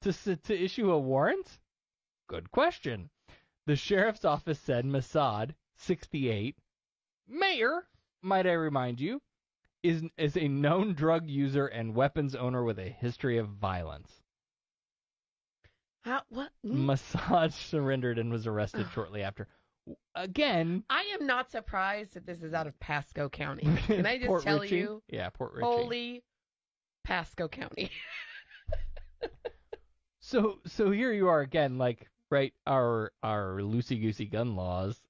to issue a warrant? Good question. The sheriff's office said Masad, 68, mayor, might I remind you, is a known drug user and weapons owner with a history of violence. What? Masad surrendered and was arrested shortly after. Again, I am not surprised that this is out of Pasco County. Can I just tell Ritchie? you? Yeah, Port Ritchie. Holy Pasco County. So here you are again, like, right, our loosey-goosey gun laws.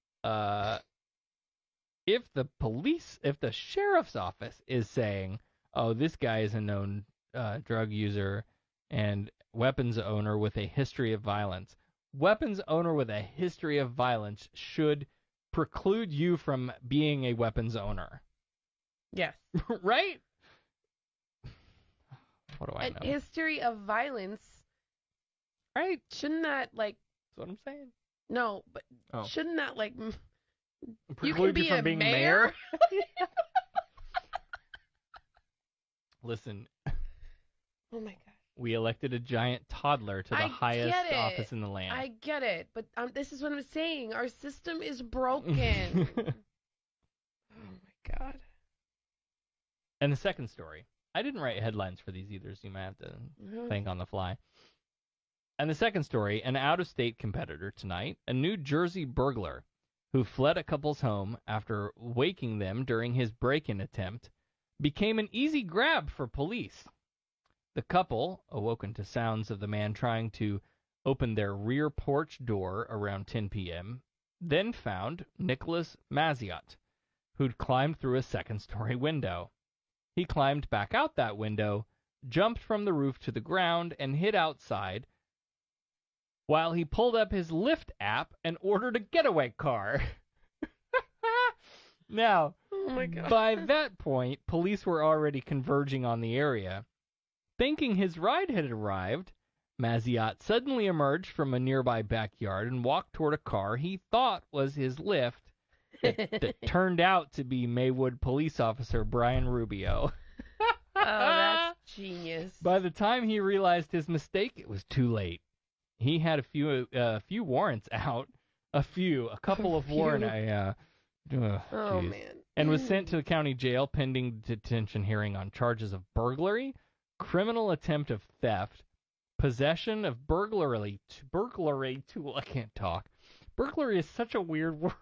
If the sheriff's office is saying, oh, this guy is a known drug user and weapons owner with a history of violence, weapons owner with a history of violence should preclude you from being a weapons owner. Yes. Right? What do I know? A history of violence. Right. Shouldn't that, like... That's what I'm saying. No, but shouldn't that, like... Preclude you can be from a being mayor? Listen. Oh, my God. We elected a giant toddler to the highest office in the land. I get it, but this is what I'm saying. Our system is broken. Oh, my God. And the second story. I didn't write headlines for these either, so you might have to think on the fly. And the second story, an out-of-state competitor tonight, a New Jersey burglar who fled a couple's home after waking them during his break-in attempt, became an easy grab for police. The couple, awoken to sounds of the man trying to open their rear porch door around 10 p.m., then found Nicholas Maziot, who'd climbed through a second-story window. He climbed back out that window, jumped from the roof to the ground, and hid outside while he pulled up his Lyft app and ordered a getaway car. Now, oh my God. By that point, police were already converging on the area. Thinking his ride had arrived, Maziot suddenly emerged from a nearby backyard and walked toward a car he thought was his Lyft that turned out to be Maywood police officer Brian Rubio. Oh, that's genius. By the time he realized his mistake, it was too late. He had a few warrants out, a couple of warrants. Oh, man. And was sent to the county jail pending detention hearing on charges of burglary, criminal attempt of theft, possession of burglary tool. I can't talk. Burglary is such a weird word.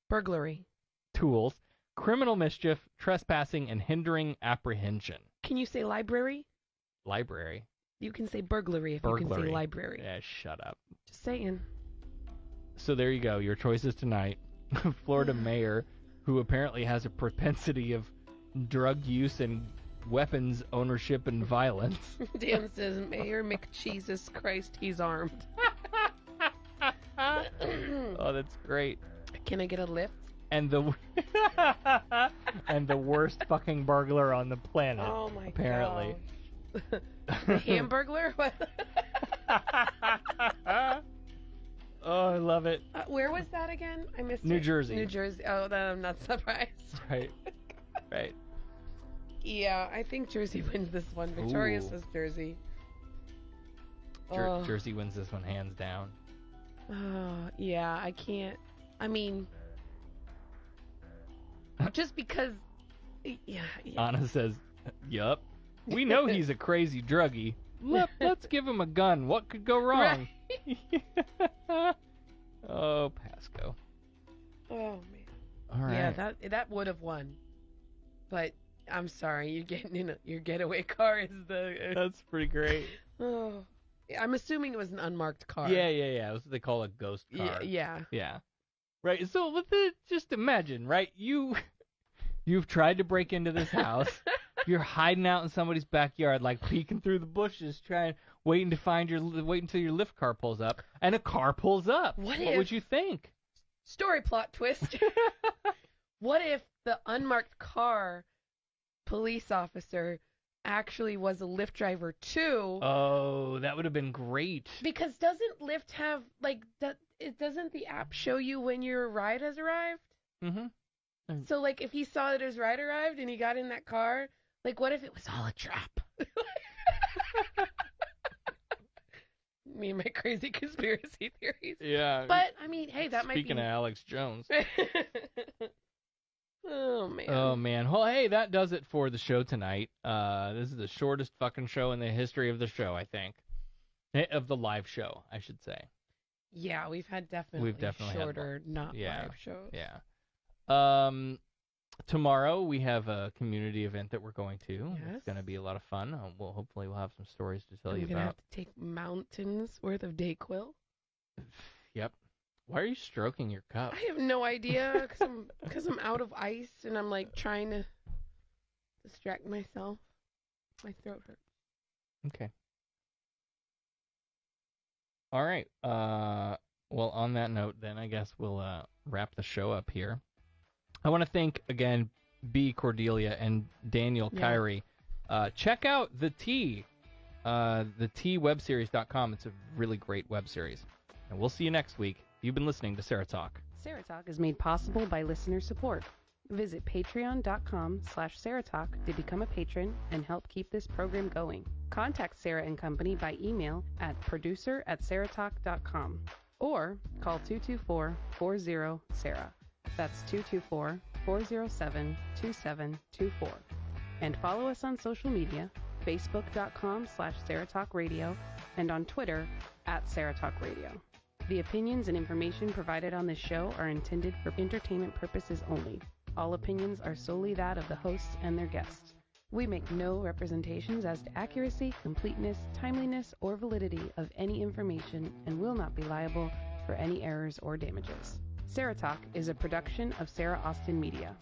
Burglary. Tools, criminal mischief, trespassing, and hindering apprehension. Can you say library? Library. You can say burglary if you can say library. Yeah, shut up. Just saying. So there you go. Your choices tonight. Florida mayor, who apparently has a propensity of drug use and weapons ownership and violence. Dan says, Mayor McJesus Christ, he's armed. Oh, that's great. Can I get a lift? And the worst fucking burglar on the planet. Oh my apparently. God. The Hamburglar? Oh, I love it. Where was that again? I missed New it. Jersey. New Jersey. Oh, then I'm not surprised. Right. Right. Yeah, I think Jersey wins this one. Victoria says Jersey. Jersey wins this one hands down. Oh, yeah, I can't. I mean, just because. Yeah. Anna says, yup. We know he's a crazy druggie. Let's give him a gun. What could go wrong? Right. Oh, Pasco. Oh, man. All right. Yeah, that would have won. But I'm sorry, you're getting in your getaway car is the... That's pretty great. Oh, I'm assuming it was an unmarked car. Yeah. It was what they call a ghost car. Yeah. Right, so just imagine, right? You've tried to break into this house. You're hiding out in somebody's backyard, like peeking through the bushes, waiting until your lift car pulls up, and a car pulls up. What would you think? Story plot twist. What if the unmarked car police officer actually was a Lyft driver too? Oh, that would have been great. Because doesn't Lyft have doesn't the app show you when your ride has arrived? Mm-hmm. So like if he saw that his ride arrived and he got in that car, like what if it was all a trap? me and my crazy conspiracy theories. Yeah. But, I mean, hey, that might be... Speaking of Alex Jones. Oh, man. Oh, man. Well, hey, that does it for the show tonight. This is the shortest fucking show in the history of the show, I think. Of the live show, I should say. Yeah, we've definitely shorter, not live shows. Yeah. Tomorrow we have a community event that we're going to. Yes. It's going to be a lot of fun. Hopefully we'll have some stories to tell you We're going to about. have to take mountains worth of Dayquil. Yep. Why are you stroking your cup? I have no idea, because I'm out of ice, and I'm, like, trying to distract myself. My throat hurts. Okay. All right. Well, on that note, then, I guess we'll wrap the show up here. I want to thank, again, Bea Cordelia and Daniel Kyri. Check out The T, thetwebseries.com. It's a really great web series. And we'll see you next week. You've been listening to SarahTalk. SarahTalk is made possible by listener support. Visit patreon.com/SarahTalk to become a patron and help keep this program going. Contact Sarah and Company by email at producer@sarahtalk.com or call 224-40-SARAH. That's 224-407-2724. And follow us on social media, facebook.com/SarahTalkRadio and on Twitter @SarahTalkRadio. The opinions and information provided on this show are intended for entertainment purposes only. All opinions are solely that of the hosts and their guests. We make no representations as to accuracy, completeness, timeliness, or validity of any information and will not be liable for any errors or damages. SarahTalk is a production of Sarah Austin Media.